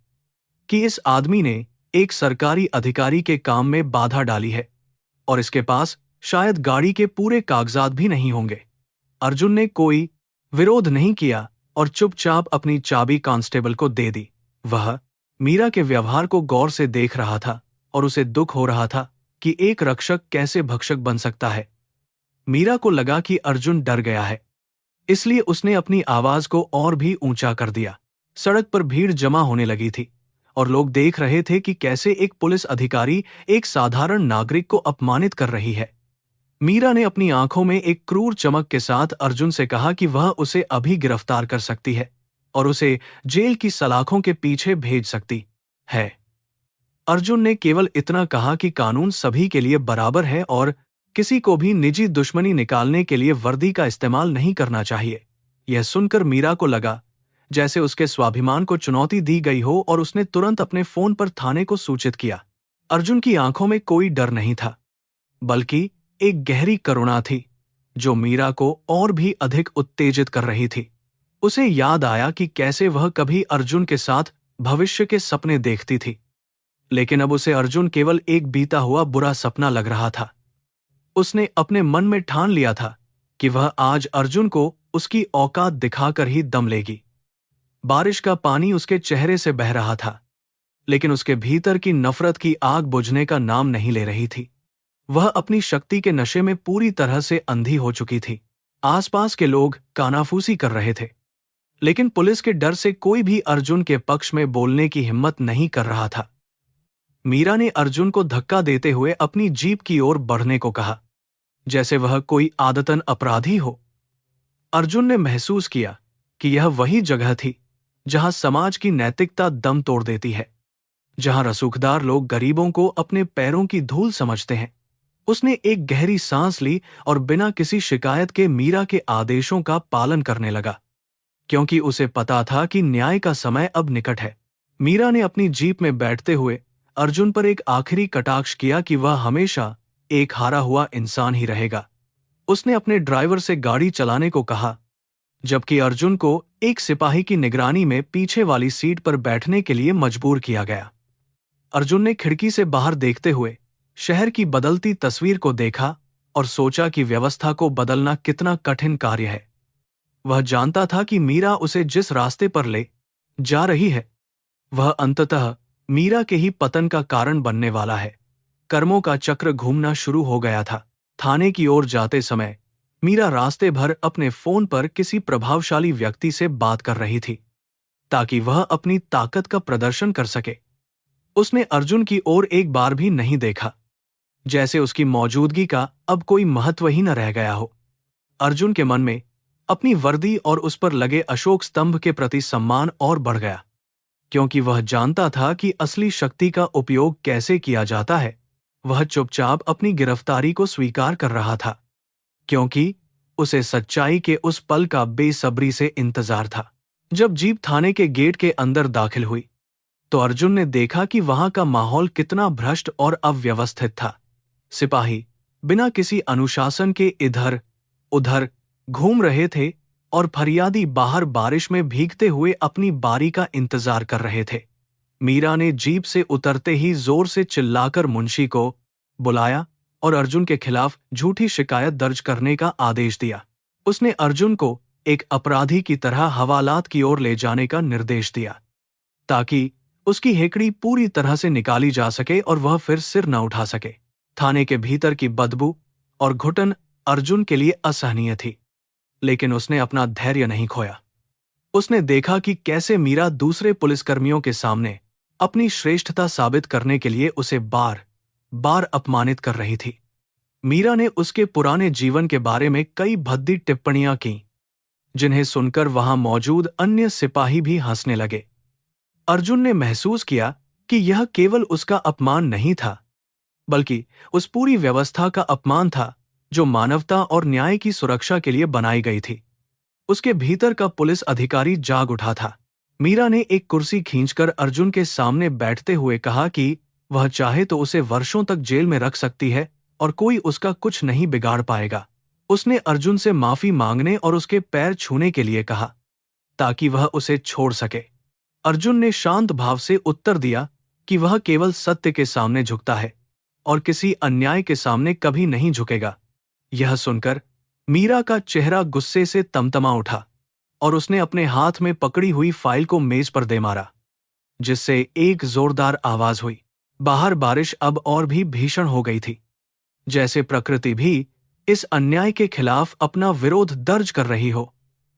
कि इस आदमी ने एक सरकारी अधिकारी के काम में बाधा डाली है और इसके पास शायद गाड़ी के पूरे कागजात भी नहीं होंगे। अर्जुन ने कोई विरोध नहीं किया और चुपचाप अपनी चाबी कांस्टेबल को दे दी। वह मीरा के व्यवहार को गौर से देख रहा था और उसे दुख हो रहा था कि एक रक्षक कैसे भक्षक बन सकता है। मीरा को लगा कि अर्जुन डर गया है, इसलिए उसने अपनी आवाज को और भी ऊंचा कर दिया। सड़क पर भीड़ जमा होने लगी थी और लोग देख रहे थे कि कैसे एक पुलिस अधिकारी एक साधारण नागरिक को अपमानित कर रही है। मीरा ने अपनी आंखों में एक क्रूर चमक के साथ अर्जुन से कहा कि वह उसे अभी गिरफ्तार कर सकती है और उसे जेल की सलाखों के पीछे भेज सकती है। अर्जुन ने केवल इतना कहा कि कानून सभी के लिए बराबर है और किसी को भी निजी दुश्मनी निकालने के लिए वर्दी का इस्तेमाल नहीं करना चाहिए। यह सुनकर मीरा को लगा जैसे उसके स्वाभिमान को चुनौती दी गई हो और उसने तुरंत अपने फोन पर थाने को सूचित किया। अर्जुन की आंखों में कोई डर नहीं था, बल्कि एक गहरी करुणा थी जो मीरा को और भी अधिक उत्तेजित कर रही थी। उसे याद आया कि कैसे वह कभी अर्जुन के साथ भविष्य के सपने देखती थी, लेकिन अब उसे अर्जुन केवल एक बीता हुआ बुरा सपना लग रहा था। उसने अपने मन में ठान लिया था कि वह आज अर्जुन को उसकी औकात दिखाकर ही दम लेगी। बारिश का पानी उसके चेहरे से बह रहा था, लेकिन उसके भीतर की नफरत की आग बुझने का नाम नहीं ले रही थी। वह अपनी शक्ति के नशे में पूरी तरह से अंधी हो चुकी थी। आसपास के लोग कानाफूसी कर रहे थे, लेकिन पुलिस के डर से कोई भी अर्जुन के पक्ष में बोलने की हिम्मत नहीं कर रहा था। मीरा ने अर्जुन को धक्का देते हुए अपनी जीप की ओर बढ़ने को कहा, जैसे वह कोई आदतन अपराधी हो। अर्जुन ने महसूस किया कि यह वही जगह थी जहां समाज की नैतिकता दम तोड़ देती है, जहां रसूखदार लोग गरीबों को अपने पैरों की धूल समझते हैं। उसने एक गहरी सांस ली और बिना किसी शिकायत के मीरा के आदेशों का पालन करने लगा, क्योंकि उसे पता था कि न्याय का समय अब निकट है। मीरा ने अपनी जीप में बैठते हुए अर्जुन पर एक आखिरी कटाक्ष किया कि वह हमेशा एक हारा हुआ इंसान ही रहेगा। उसने अपने ड्राइवर से गाड़ी चलाने को कहा, जबकि अर्जुन को एक सिपाही की निगरानी में पीछे वाली सीट पर बैठने के लिए मजबूर किया गया। अर्जुन ने खिड़की से बाहर देखते हुए शहर की बदलती तस्वीर को देखा और सोचा कि व्यवस्था को बदलना कितना कठिन कार्य है। वह जानता था कि मीरा उसे जिस रास्ते पर ले जा रही है, वह अंततः मीरा के ही पतन का कारण बनने वाला है। कर्मों का चक्र घूमना शुरू हो गया था। थाने की ओर जाते समय मीरा रास्ते भर अपने फोन पर किसी प्रभावशाली व्यक्ति से बात कर रही थी, ताकि वह अपनी ताकत का प्रदर्शन कर सके। उसने अर्जुन की ओर एक बार भी नहीं देखा, जैसे उसकी मौजूदगी का अब कोई महत्व ही न रह गया हो। अर्जुन के मन में अपनी वर्दी और उस पर लगे अशोक स्तंभ के प्रति सम्मान और बढ़ गया, क्योंकि वह जानता था कि असली शक्ति का उपयोग कैसे किया जाता है। वह चुपचाप अपनी गिरफ्तारी को स्वीकार कर रहा था, क्योंकि उसे सच्चाई के उस पल का बेसब्री से इंतजार था। जब जीप थाने के गेट के अंदर दाखिल हुई, तो अर्जुन ने देखा कि वहां का माहौल कितना भ्रष्ट और अव्यवस्थित था। सिपाही बिना किसी अनुशासन के इधर उधर घूम रहे थे और फरियादी बाहर बारिश में भीगते हुए अपनी बारी का इंतजार कर रहे थे। मीरा ने जीप से उतरते ही जोर से चिल्लाकर मुंशी को बुलाया और अर्जुन के खिलाफ झूठी शिकायत दर्ज करने का आदेश दिया। उसने अर्जुन को एक अपराधी की तरह हवालात की ओर ले जाने का निर्देश दिया, ताकि उसकी हेकड़ी पूरी तरह से निकाली जा सके और वह फिर सिर न उठा सके। थाने के भीतर की बदबू और घुटन अर्जुन के लिए असहनीय थी, लेकिन उसने अपना धैर्य नहीं खोया। उसने देखा कि कैसे मीरा दूसरे पुलिसकर्मियों के सामने अपनी श्रेष्ठता साबित करने के लिए उसे बार बार अपमानित कर रही थी। मीरा ने उसके पुराने जीवन के बारे में कई भद्दी टिप्पणियां की, जिन्हें सुनकर वहां मौजूद अन्य सिपाही भी हंसने लगे। अर्जुन ने महसूस किया कि यह केवल उसका अपमान नहीं था, बल्कि उस पूरी व्यवस्था का अपमान था जो मानवता और न्याय की सुरक्षा के लिए बनाई गई थी। उसके भीतर का पुलिस अधिकारी जाग उठा था। मीरा ने एक कुर्सी खींचकर अर्जुन के सामने बैठते हुए कहा कि वह चाहे तो उसे वर्षों तक जेल में रख सकती है और कोई उसका कुछ नहीं बिगाड़ पाएगा। उसने अर्जुन से माफी मांगने और उसके पैर छूने के लिए कहा, ताकि वह उसे छोड़ सके। अर्जुन ने शांत भाव से उत्तर दिया कि वह केवल सत्य के सामने झुकता है और किसी अन्याय के सामने कभी नहीं झुकेगा। यह सुनकर मीरा का चेहरा गुस्से से तमतमा उठा। और उसने अपने हाथ में पकड़ी हुई फाइल को मेज पर दे मारा, जिससे एक जोरदार आवाज हुई। बाहर बारिश अब और भी भीषण हो गई थी, जैसे प्रकृति भी इस अन्याय के खिलाफ अपना विरोध दर्ज कर रही हो।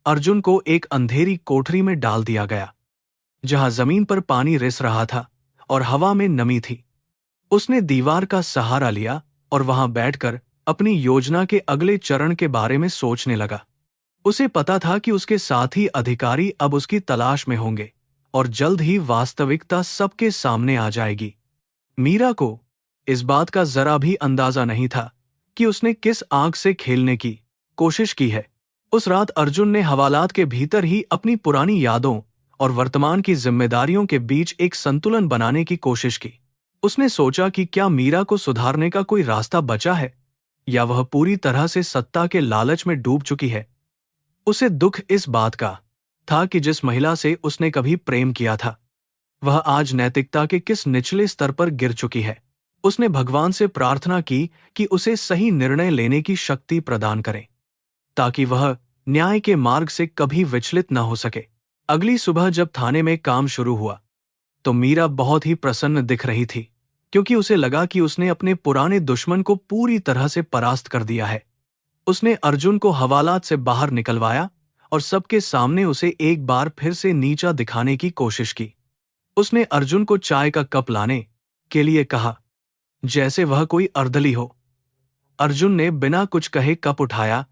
अर्जुन को एक अंधेरी कोठरी में डाल दिया गया, जहां जमीन पर पानी रिस रहा था और हवा में नमी थी। उसने दीवार का सहारा लिया और वहां बैठकर अपनी योजना के अगले चरण के बारे में सोचने लगा। उसे पता था कि उसके साथी अधिकारी अब उसकी तलाश में होंगे और जल्द ही वास्तविकता सबके सामने आ जाएगी। मीरा को इस बात का जरा भी अंदाजा नहीं था कि उसने किस आग से खेलने की कोशिश की है। उस रात अर्जुन ने हवालात के भीतर ही अपनी पुरानी यादों और वर्तमान की जिम्मेदारियों के बीच एक संतुलन बनाने की कोशिश की। उसने सोचा कि क्या मीरा को सुधारने का कोई रास्ता बचा है, या वह पूरी तरह से सत्ता के लालच में डूब चुकी है। उसे दुख इस बात का था कि जिस महिला से उसने कभी प्रेम किया था, वह आज नैतिकता के किस निचले स्तर पर गिर चुकी है। उसने भगवान से प्रार्थना की कि उसे सही निर्णय लेने की शक्ति प्रदान करें, ताकि वह न्याय के मार्ग से कभी विचलित न हो सके। अगली सुबह जब थाने में काम शुरू हुआ, तो मीरा बहुत ही प्रसन्न दिख रही थी, क्योंकि उसे लगा कि उसने अपने पुराने दुश्मन को पूरी तरह से परास्त कर दिया है। उसने अर्जुन को हवालात से बाहर निकलवाया और सबके सामने उसे एक बार फिर से नीचा दिखाने की कोशिश की। उसने अर्जुन को चाय का कप लाने के लिए कहा, जैसे वह कोई अर्दली हो। अर्जुन ने बिना कुछ कहे कप उठाया,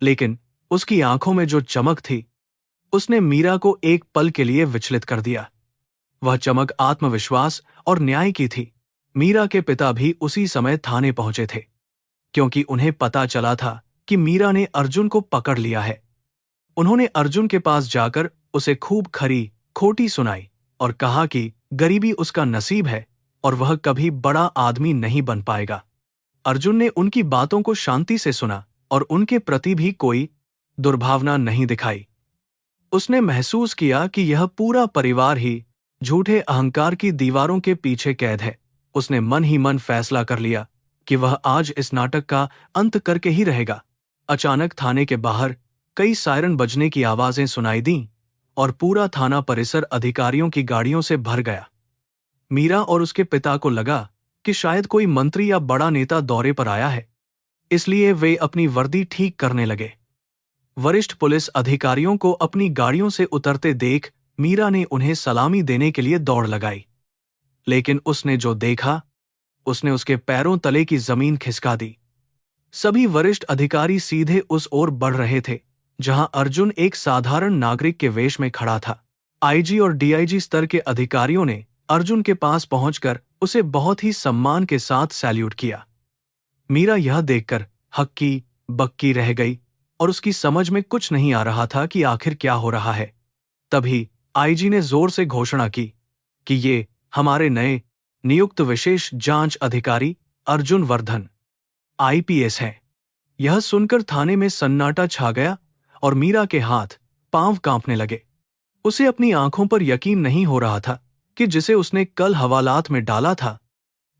लेकिन उसकी आंखों में जो चमक थी, उसने मीरा को एक पल के लिए विचलित कर दिया। वह चमक आत्मविश्वास और न्याय की थी। मीरा के पिता भी उसी समय थाने पहुंचे थे, क्योंकि उन्हें पता चला था कि मीरा ने अर्जुन को पकड़ लिया है। उन्होंने अर्जुन के पास जाकर उसे खूब खरी खोटी सुनाई और कहा कि गरीबी उसका नसीब है और वह कभी बड़ा आदमी नहीं बन पाएगा। अर्जुन ने उनकी बातों को शांति से सुना और उनके प्रति भी कोई दुर्भावना नहीं दिखाई। उसने महसूस किया कि यह पूरा परिवार ही झूठे अहंकार की दीवारों के पीछे कैद है। उसने मन ही मन फैसला कर लिया कि वह आज इस नाटक का अंत करके ही रहेगा। अचानक थाने के बाहर कई सायरन बजने की आवाजें सुनाई दीं और पूरा थाना परिसर अधिकारियों की गाड़ियों से भर गया। मीरा और उसके पिता को लगा कि शायद कोई मंत्री या बड़ा नेता दौरे पर आया है, इसलिए वे अपनी वर्दी ठीक करने लगे। वरिष्ठ पुलिस अधिकारियों को अपनी गाड़ियों से उतरते देख मीरा ने उन्हें सलामी देने के लिए दौड़ लगाई, लेकिन उसने जो देखा, उसने उसके पैरों तले की जमीन खिसका दी। सभी वरिष्ठ अधिकारी सीधे उस ओर बढ़ रहे थे जहां अर्जुन एक साधारण नागरिक के वेश में खड़ा था। आईजी और डीआईजी स्तर के अधिकारियों ने अर्जुन के पास पहुंचकर उसे बहुत ही सम्मान के साथ सैल्यूट किया। मीरा यह देखकर हक्की बक्की रह गई और उसकी समझ में कुछ नहीं आ रहा था कि आखिर क्या हो रहा है। तभी आईजी ने जोर से घोषणा की कि ये हमारे नए नियुक्त विशेष जांच अधिकारी अर्जुन वर्धन आईपीएस हैं। यह सुनकर थाने में सन्नाटा छा गया और मीरा के हाथ पांव कांपने लगे। उसे अपनी आंखों पर यकीन नहीं हो रहा था कि जिसे उसने कल हवालात में डाला था,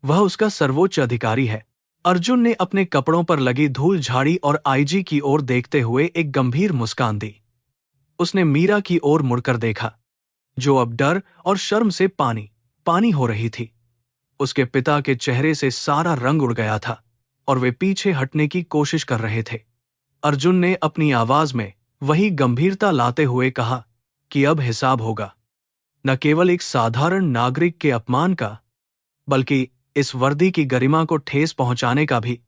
वह उसका सर्वोच्च अधिकारी है। अर्जुन ने अपने कपड़ों पर लगी धूल झाड़ी और आईजी की ओर देखते हुए एक गंभीर मुस्कान दी। उसने मीरा की ओर मुड़कर देखा, जो अब डर और शर्म से पानी पानी हो रही थी। उसके पिता के चेहरे से सारा रंग उड़ गया था और वे पीछे हटने की कोशिश कर रहे थे। अर्जुन ने अपनी आवाज में वही गंभीरता लाते हुए कहा कि अब हिसाब होगा, न केवल एक साधारण नागरिक के अपमान का, बल्कि इस वर्दी की गरिमा को ठेस पहुंचाने का भी।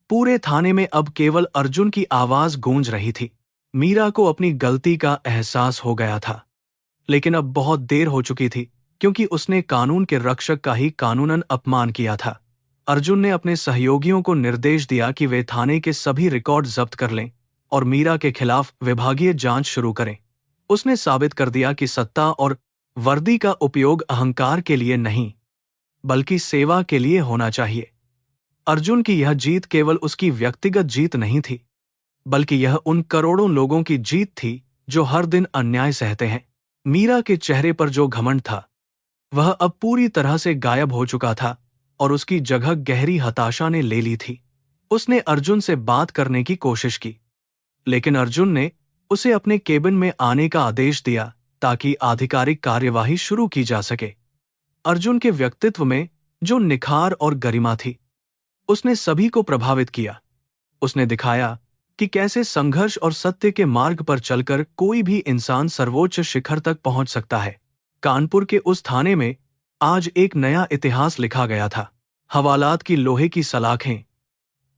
पूरे थाने में अब केवल अर्जुन की आवाज गूंज रही थी। मीरा को अपनी गलती का एहसास हो गया था, लेकिन अब बहुत देर हो चुकी थी, क्योंकि उसने कानून के रक्षक का ही कानूनन अपमान किया था। अर्जुन ने अपने सहयोगियों को निर्देश दिया कि वे थाने के सभी रिकॉर्ड जब्त कर लें और मीरा के खिलाफ विभागीय जांच शुरू करें। उसने साबित कर दिया कि सत्ता और वर्दी का उपयोग अहंकार के लिए नहीं, बल्कि सेवा के लिए होना चाहिए। अर्जुन की यह जीत केवल उसकी व्यक्तिगत जीत नहीं थी, बल्कि यह उन करोड़ों लोगों की जीत थी जो हर दिन अन्याय सहते हैं। मीरा के चेहरे पर जो घमंड था, वह अब पूरी तरह से गायब हो चुका था और उसकी जगह गहरी हताशा ने ले ली थी। उसने अर्जुन से बात करने की कोशिश की, लेकिन अर्जुन ने उसे अपने केबिन में आने का आदेश दिया ताकि आधिकारिक कार्यवाही शुरू की जा सके। अर्जुन के व्यक्तित्व में जो निखार और गरिमा थी, उसने सभी को प्रभावित किया। उसने दिखाया कि कैसे संघर्ष और सत्य के मार्ग पर चलकर कोई भी इंसान सर्वोच्च शिखर तक पहुंच सकता है। कानपुर के उस थाने में आज एक नया इतिहास लिखा गया था। हवालात की लोहे की सलाखें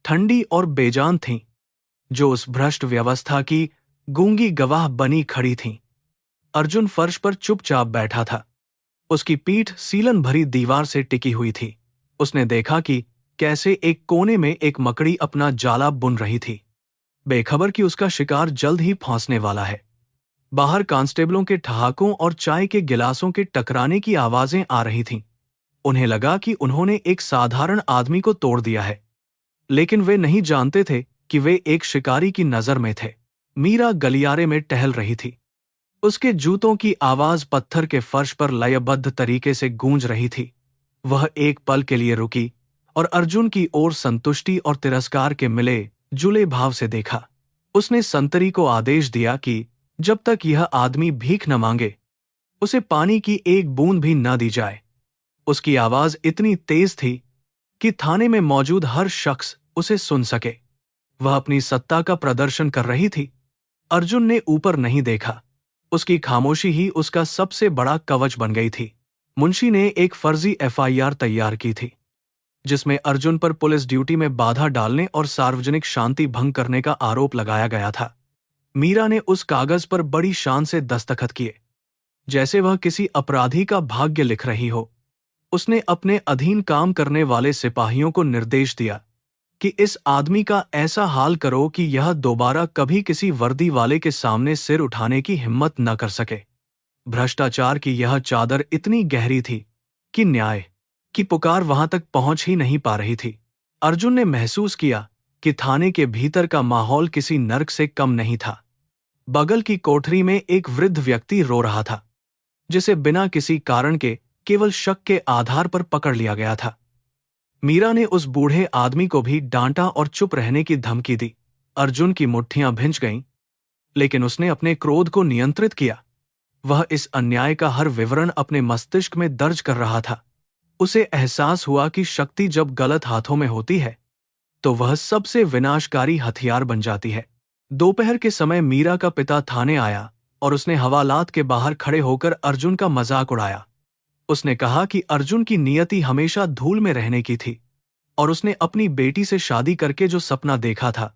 ठंडी और बेजान थीं, जो उस भ्रष्ट व्यवस्था की गूंगी गवाह बनी खड़ी थीं। अर्जुन फर्श पर चुपचाप बैठा था। उसकी पीठ सीलन भरी दीवार से टिकी हुई थी। उसने देखा कि कैसे एक कोने में एक मकड़ी अपना जाला बुन रही थी, बेखबर कि उसका शिकार जल्द ही फांसने वाला है। बाहर कांस्टेबलों के ठहाकों और चाय के गिलासों के टकराने की आवाजें आ रही थीं। उन्हें लगा कि उन्होंने एक साधारण आदमी को तोड़ दिया है, लेकिन वे नहीं जानते थे कि वे एक शिकारी की नजर में थे। मीरा गलियारे में टहल रही थी। उसके जूतों की आवाज पत्थर के फर्श पर लयबद्ध तरीके से गूंज रही थी। वह एक पल के लिए रुकी और अर्जुन की ओर संतुष्टि और तिरस्कार के मिले जुले भाव से देखा। उसने संतरी को आदेश दिया कि जब तक यह आदमी भीख न मांगे, उसे पानी की एक बूंद भी न दी जाए। उसकी आवाज इतनी तेज थी कि थाने में मौजूद हर शख्स उसे सुन सके। वह अपनी सत्ता का प्रदर्शन कर रही थी। अर्जुन ने ऊपर नहीं देखा। उसकी खामोशी ही उसका सबसे बड़ा कवच बन गई थी। मुंशी ने एक फर्जी एफआईआर तैयार की थी, जिसमें अर्जुन पर पुलिस ड्यूटी में बाधा डालने और सार्वजनिक शांति भंग करने का आरोप लगाया गया था। मीरा ने उस कागज पर बड़ी शान से दस्तखत किए, जैसे वह किसी अपराधी का भाग्य लिख रही हो। उसने अपने अधीन काम करने वाले सिपाहियों को निर्देश दिया कि इस आदमी का ऐसा हाल करो कि यह दोबारा कभी किसी वर्दी वाले के सामने सिर उठाने की हिम्मत न कर सके। भ्रष्टाचार की यह चादर इतनी गहरी थी कि न्याय की पुकार वहां तक पहुंच ही नहीं पा रही थी। अर्जुन ने महसूस किया कि थाने के भीतर का माहौल किसी नर्क से कम नहीं था। बगल की कोठरी में एक वृद्ध व्यक्ति रो रहा था, जिसे बिना किसी कारण के केवल शक के आधार पर पकड़ लिया गया था। मीरा ने उस बूढ़े आदमी को भी डांटा और चुप रहने की धमकी दी। अर्जुन की मुट्ठियां भिंच गईं, लेकिन उसने अपने क्रोध को नियंत्रित किया। वह इस अन्याय का हर विवरण अपने मस्तिष्क में दर्ज कर रहा था। उसे एहसास हुआ कि शक्ति जब गलत हाथों में होती है, तो वह सबसे विनाशकारी हथियार बन जाती है। दोपहर के समय मीरा का पिता थाने आया और उसने हवालात के बाहर खड़े होकर अर्जुन का मजाक उड़ाया। उसने कहा कि अर्जुन की नियति हमेशा धूल में रहने की थी और उसने अपनी बेटी से शादी करके जो सपना देखा था,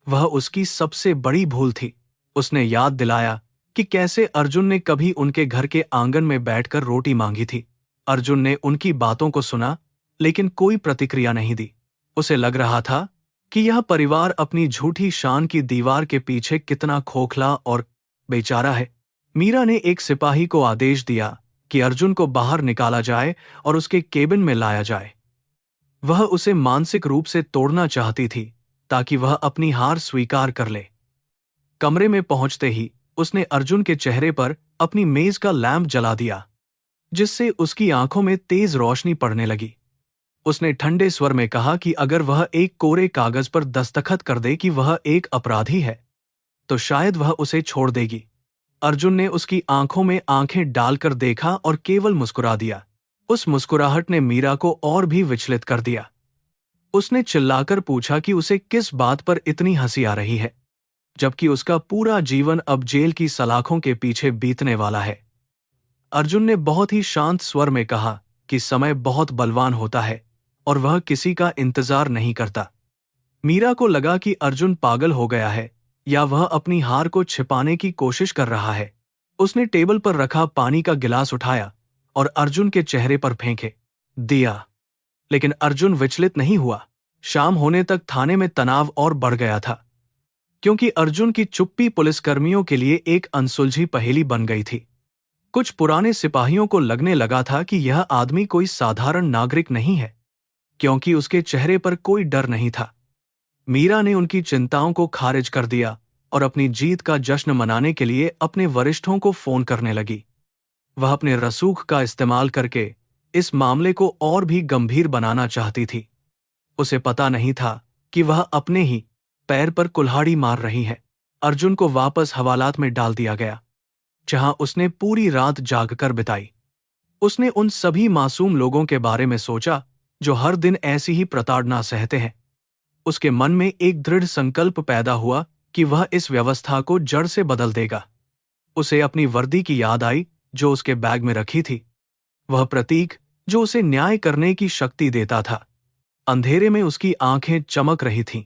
वह उसकी सबसे बड़ी भूल थी। उसने याद दिलाया कि कैसे अर्जुन ने कभी उनके घर के आंगन में बैठकर रोटी मांगी थी। अर्जुन ने उनकी बातों को सुना, लेकिन कोई प्रतिक्रिया नहीं दी। उसे लग रहा था कि यह परिवार अपनी झूठी शान की दीवार के पीछे कितना खोखला और बेचारा है। मीरा ने एक सिपाही को आदेश दिया कि अर्जुन को बाहर निकाला जाए और उसके केबिन में लाया जाए। वह उसे मानसिक रूप से तोड़ना चाहती थी ताकि वह अपनी हार स्वीकार कर ले। कमरे में पहुंचते ही उसने अर्जुन के चेहरे पर अपनी मेज का लैंप जला दिया, जिससे उसकी आंखों में तेज रोशनी पड़ने लगी। उसने ठंडे स्वर में कहा कि अगर वह एक कोरे कागज पर दस्तखत कर दे कि वह एक अपराधी है, तो शायद वह उसे छोड़ देगी। अर्जुन ने उसकी आंखों में आंखें डालकर देखा और केवल मुस्कुरा दिया। उस मुस्कुराहट ने मीरा को और भी विचलित कर दिया। उसने चिल्लाकर पूछा कि उसे किस बात पर इतनी हंसी आ रही है, जबकि उसका पूरा जीवन अब जेल की सलाखों के पीछे बीतने वाला है। अर्जुन ने बहुत ही शांत स्वर में कहा कि समय बहुत बलवान होता है और वह किसी का इंतजार नहीं करता। मीरा को लगा कि अर्जुन पागल हो गया है या वह अपनी हार को छिपाने की कोशिश कर रहा है। उसने टेबल पर रखा पानी का गिलास उठाया और अर्जुन के चेहरे पर फेंके दिया, लेकिन अर्जुन विचलित नहीं हुआ। शाम होने तक थाने में तनाव और बढ़ गया था, क्योंकि अर्जुन की चुप्पी पुलिसकर्मियों के लिए एक अनसुलझी पहेली बन गई थी। कुछ पुराने सिपाहियों को लगने लगा था कि यह आदमी कोई साधारण नागरिक नहीं है, क्योंकि उसके चेहरे पर कोई डर नहीं था। मीरा ने उनकी चिंताओं को खारिज कर दिया और अपनी जीत का जश्न मनाने के लिए अपने वरिष्ठों को फोन करने लगी। वह अपने रसूख का इस्तेमाल करके इस मामले को और भी गंभीर बनाना चाहती थी। उसे पता नहीं था कि वह अपने ही पैर पर कुल्हाड़ी मार रही है। अर्जुन को वापस हवालात में डाल दिया गया, जहां उसने पूरी रात जागकर बिताई। उसने उन सभी मासूम लोगों के बारे में सोचा जो हर दिन ऐसी ही प्रताड़ना सहते हैं। उसके मन में एक दृढ़ संकल्प पैदा हुआ कि वह इस व्यवस्था को जड़ से बदल देगा। उसे अपनी वर्दी की याद आई जो उसके बैग में रखी थी, वह प्रतीक जो उसे न्याय करने की शक्ति देता था। अंधेरे में उसकी आंखें चमक रही थीं,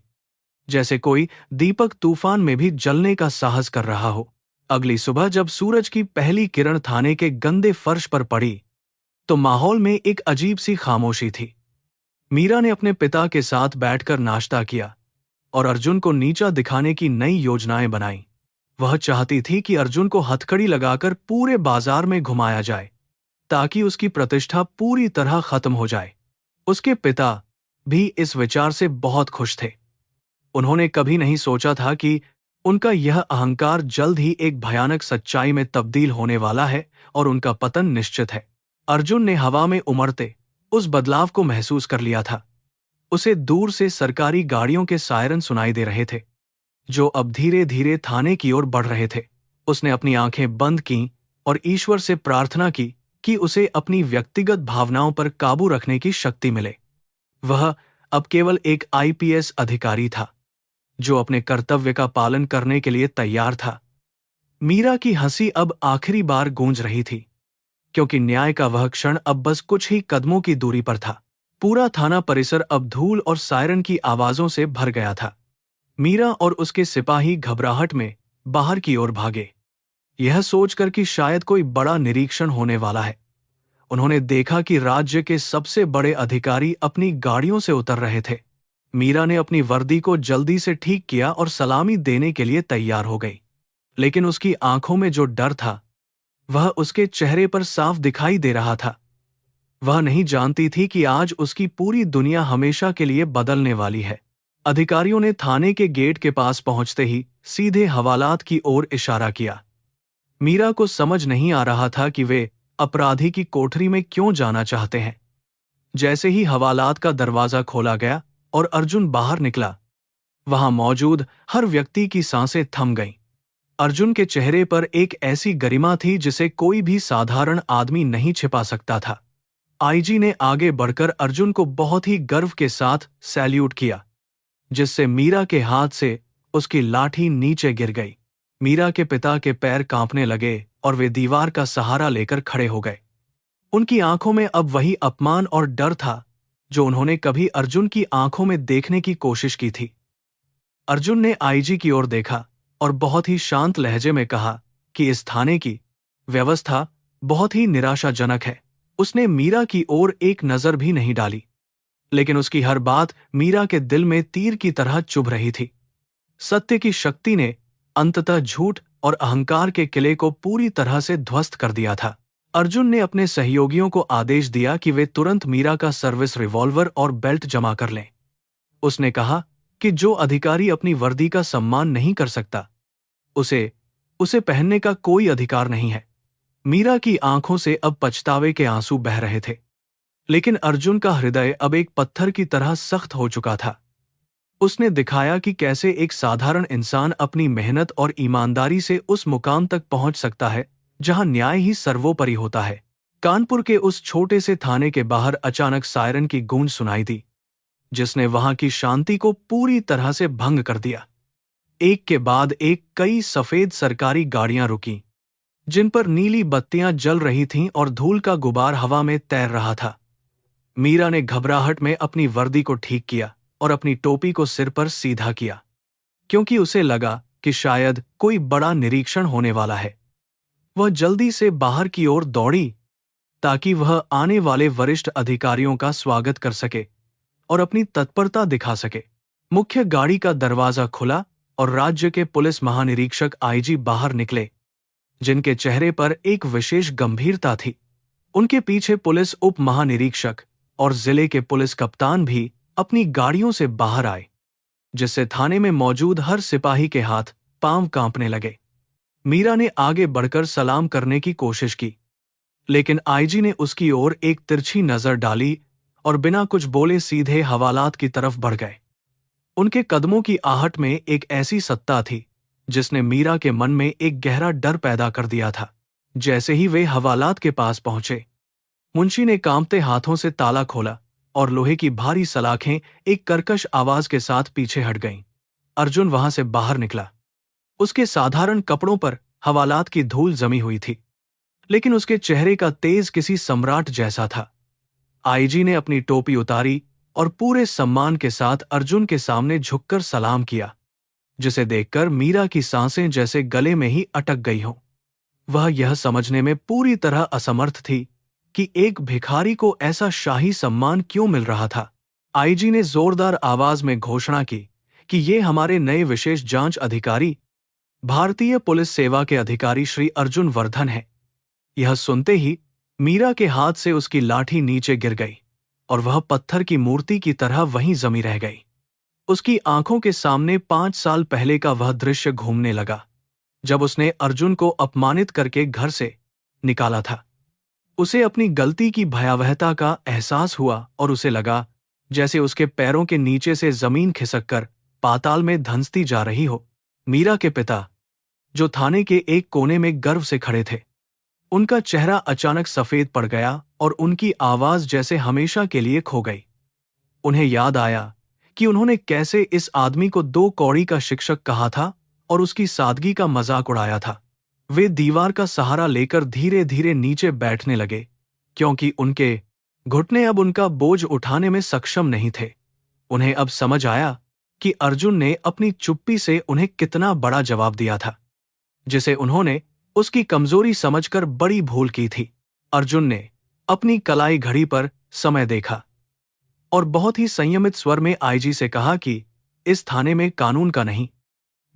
जैसे कोई दीपक तूफान में भी जलने का साहस कर रहा हो। अगली सुबह जब सूरज की पहली किरण थाने के गंदे फर्श पर पड़ी, तो माहौल में एक अजीब सी खामोशी थी। मीरा ने अपने पिता के साथ बैठकर नाश्ता किया और अर्जुन को नीचा दिखाने की नई योजनाएं बनाई। वह चाहती थी कि अर्जुन को हथकड़ी लगाकर पूरे बाजार में घुमाया जाए, ताकि उसकी प्रतिष्ठा पूरी तरह खत्म हो जाए। उसके पिता भी इस विचार से बहुत खुश थे। उन्होंने कभी नहीं सोचा था कि उनका यह अहंकार जल्द ही एक भयानक सच्चाई में तब्दील होने वाला है और उनका पतन निश्चित है। अर्जुन ने हवा में उमड़ते उस बदलाव को महसूस कर लिया था। उसे दूर से सरकारी गाड़ियों के सायरन सुनाई दे रहे थे, जो अब धीरे धीरे थाने की ओर बढ़ रहे थे। उसने अपनी आंखें बंद कीं और ईश्वर से प्रार्थना की कि उसे अपनी व्यक्तिगत भावनाओं पर काबू रखने की शक्ति मिले। वह अब केवल एक आईपीएस अधिकारी था, जो अपने कर्तव्य का पालन करने के लिए तैयार था। मीरा की हंसी अब आखिरी बार गूंज रही थी, क्योंकि न्याय का वह क्षण अब बस कुछ ही कदमों की दूरी पर था। पूरा थाना परिसर अब धूल और सायरन की आवाजों से भर गया था। मीरा और उसके सिपाही घबराहट में बाहर की ओर भागे, यह सोचकर कि शायद कोई बड़ा निरीक्षण होने वाला है। उन्होंने देखा कि राज्य के सबसे बड़े अधिकारी अपनी गाड़ियों से उतर रहे थे। मीरा ने अपनी वर्दी को जल्दी से ठीक किया और सलामी देने के लिए तैयार हो गई, लेकिन उसकी आंखों में जो डर था वह उसके चेहरे पर साफ दिखाई दे रहा था। वह नहीं जानती थी कि आज उसकी पूरी दुनिया हमेशा के लिए बदलने वाली है। अधिकारियों ने थाने के गेट के पास पहुंचते ही सीधे हवालात की ओर इशारा किया। मीरा को समझ नहीं आ रहा था कि वे अपराधी की कोठरी में क्यों जाना चाहते हैं। जैसे ही हवालात का दरवाजा खोला गया और अर्जुन बाहर निकला, वहां मौजूद हर व्यक्ति की सांसें थम गईं। अर्जुन के चेहरे पर एक ऐसी गरिमा थी जिसे कोई भी साधारण आदमी नहीं छिपा सकता था। आईजी ने आगे बढ़कर अर्जुन को बहुत ही गर्व के साथ सैल्यूट किया, जिससे मीरा के हाथ से उसकी लाठी नीचे गिर गई। मीरा के पिता के पैर कांपने लगे और वे दीवार का सहारा लेकर खड़े हो गए। उनकी आंखों में अब वही अपमान और डर था जो उन्होंने कभी अर्जुन की आंखों में देखने की कोशिश की थी। अर्जुन ने आईजी की ओर देखा और बहुत ही शांत लहजे में कहा कि इस थाने की व्यवस्था बहुत ही निराशाजनक है। उसने मीरा की ओर एक नजर भी नहीं डाली, लेकिन उसकी हर बात मीरा के दिल में तीर की तरह चुभ रही थी। सत्य की शक्ति ने अंततः झूठ और अहंकार के किले को पूरी तरह से ध्वस्त कर दिया था। अर्जुन ने अपने सहयोगियों को आदेश दिया कि वे तुरंत मीरा का सर्विस रिवॉल्वर और बेल्ट जमा कर लें। उसने कहा कि जो अधिकारी अपनी वर्दी का सम्मान नहीं कर सकता, उसे पहनने का कोई अधिकार नहीं है। मीरा की आंखों से अब पछतावे के आंसू बह रहे थे, लेकिन अर्जुन का हृदय अब एक पत्थर की तरह सख्त हो चुका था। उसने दिखाया कि कैसे एक साधारण इंसान अपनी मेहनत और ईमानदारी से उस मुकाम तक पहुंच सकता है जहां न्याय ही सर्वोपरि होता है। कानपुर के उस छोटे से थाने के बाहर अचानक सायरन की गूंज सुनाई दी, जिसने वहां की शांति को पूरी तरह से भंग कर दिया। एक के बाद एक कई सफेद सरकारी गाड़ियां रुकीं, जिन पर नीली बत्तियां जल रही थीं और धूल का गुबार हवा में तैर रहा था। मीरा ने घबराहट में अपनी वर्दी को ठीक किया और अपनी टोपी को सिर पर सीधा किया, क्योंकि उसे लगा कि शायद कोई बड़ा निरीक्षण होने वाला है। वह जल्दी से बाहर की ओर दौड़ी ताकि वह आने वाले वरिष्ठ अधिकारियों का स्वागत कर सके और अपनी तत्परता दिखा सके। मुख्य गाड़ी का दरवाजा खुला और राज्य के पुलिस महानिरीक्षक आईजी बाहर निकले, जिनके चेहरे पर एक विशेष गंभीरता थी। उनके पीछे पुलिस उप महानिरीक्षक और जिले के पुलिस कप्तान भी अपनी गाड़ियों से बाहर आए, जिससे थाने में मौजूद हर सिपाही के हाथ पांव कांपने लगे। मीरा ने आगे बढ़कर सलाम करने की कोशिश की, लेकिन आईजी ने उसकी ओर एक तिरछी नजर डाली और बिना कुछ बोले सीधे हवालात की तरफ बढ़ गए। उनके कदमों की आहट में एक ऐसी सत्ता थी जिसने मीरा के मन में एक गहरा डर पैदा कर दिया था। जैसे ही वे हवालात के पास पहुंचे, मुंशी ने कांपते हाथों से ताला खोला और लोहे की भारी सलाखें एक कर्कश आवाज के साथ पीछे हट गईं। अर्जुन वहां से बाहर निकला। उसके साधारण कपड़ों पर हवालात की धूल जमी हुई थी, लेकिन उसके चेहरे का तेज किसी सम्राट जैसा था। आईजी ने अपनी टोपी उतारी और पूरे सम्मान के साथ अर्जुन के सामने झुककर सलाम किया, जिसे देखकर मीरा की सांसें जैसे गले में ही अटक गई हों। वह यह समझने में पूरी तरह असमर्थ थी कि एक भिखारी को ऐसा शाही सम्मान क्यों मिल रहा था। आईजी ने जोरदार आवाज में घोषणा की कि ये हमारे नए विशेष जांच अधिकारी, भारतीय पुलिस सेवा के अधिकारी श्री अर्जुन वर्धन हैं। यह सुनते ही मीरा के हाथ से उसकी लाठी नीचे गिर गई और वह पत्थर की मूर्ति की तरह वहीं जमी रह गई। उसकी आंखों के सामने 5 साल पहले का वह दृश्य घूमने लगा, जब उसने अर्जुन को अपमानित करके घर से निकाला था। उसे अपनी गलती की भयावहता का एहसास हुआ और उसे लगा जैसे उसके पैरों के नीचे से जमीन खिसककर पाताल में धंसती जा रही हो। मीरा के पिता, जो थाने के एक कोने में गर्व से खड़े थे, उनका चेहरा अचानक सफेद पड़ गया और उनकी आवाज जैसे हमेशा के लिए खो गई। उन्हें याद आया कि उन्होंने कैसे इस आदमी को 2 कौड़ी का शिक्षक कहा था और उसकी सादगी का मजाक उड़ाया था। वे दीवार का सहारा लेकर धीरे धीरे नीचे बैठने लगे, क्योंकि उनके घुटने अब उनका बोझ उठाने में सक्षम नहीं थे। उन्हें अब समझ आया कि अर्जुन ने अपनी चुप्पी से उन्हें कितना बड़ा जवाब दिया था, जिसे उन्होंने उसकी कमजोरी समझकर बड़ी भूल की थी। अर्जुन ने अपनी कलाई घड़ी पर समय देखा और बहुत ही संयमित स्वर में आईजी से कहा कि इस थाने में कानून का नहीं,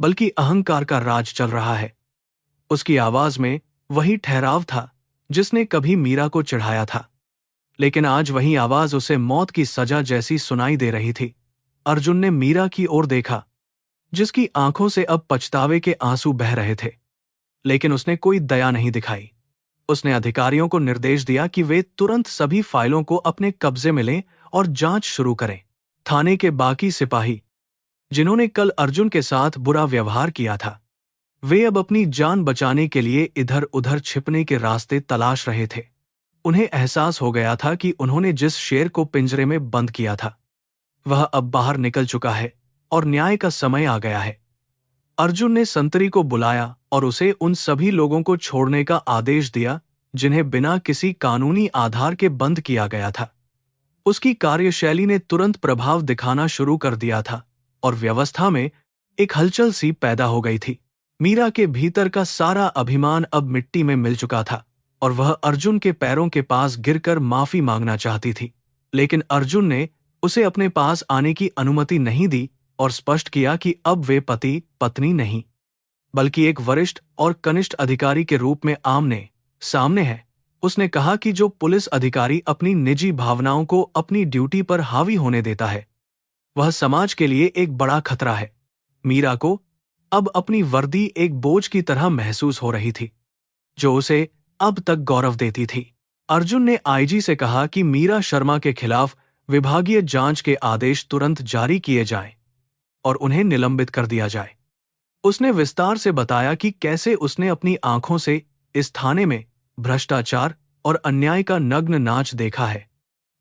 बल्कि अहंकार का राज चल रहा है। उसकी आवाज में वही ठहराव था जिसने कभी मीरा को चिढ़ाया था, लेकिन आज वही आवाज उसे मौत की सजा जैसी सुनाई दे रही थी। अर्जुन ने मीरा की ओर देखा, जिसकी आंखों से अब पछतावे के आंसू बह रहे थे, लेकिन उसने कोई दया नहीं दिखाई। उसने अधिकारियों को निर्देश दिया कि वे तुरंत सभी फाइलों को अपने कब्जे में लें और जांच शुरू करें। थाने के बाकी सिपाही, जिन्होंने कल अर्जुन के साथ बुरा व्यवहार किया था, वे अब अपनी जान बचाने के लिए इधर उधर छिपने के रास्ते तलाश रहे थे। उन्हें एहसास हो गया था कि उन्होंने जिस शेर को पिंजरे में बंद किया था, वह अब बाहर निकल चुका है और न्याय का समय आ गया है। अर्जुन ने संतरी को बुलाया और उसे उन सभी लोगों को छोड़ने का आदेश दिया जिन्हें बिना किसी कानूनी आधार के बंद किया गया था। उसकी कार्यशैली ने तुरंत प्रभाव दिखाना शुरू कर दिया था और व्यवस्था में एक हलचल सी पैदा हो गई थी। मीरा के भीतर का सारा अभिमान अब मिट्टी में मिल चुका था और वह अर्जुन के पैरों के पास गिरकर माफी मांगना चाहती थी, लेकिन अर्जुन ने उसे अपने पास आने की अनुमति नहीं दी और स्पष्ट किया कि अब वे पति पत्नी नहीं, बल्कि एक वरिष्ठ और कनिष्ठ अधिकारी के रूप में आमने सामने है। उसने कहा कि जो पुलिस अधिकारी अपनी निजी भावनाओं को अपनी ड्यूटी पर हावी होने देता है, वह समाज के लिए एक बड़ा खतरा है। मीरा को अब अपनी वर्दी एक बोझ की तरह महसूस हो रही थी, जो उसे अब तक गौरव देती थी। अर्जुन ने आईजी से कहा कि मीरा शर्मा के खिलाफ विभागीय जांच के आदेश तुरंत जारी किए जाएं और उन्हें निलंबित कर दिया जाए। उसने विस्तार से बताया कि कैसे उसने अपनी आंखों से इस थाने में भ्रष्टाचार और अन्याय का नग्न नाच देखा है।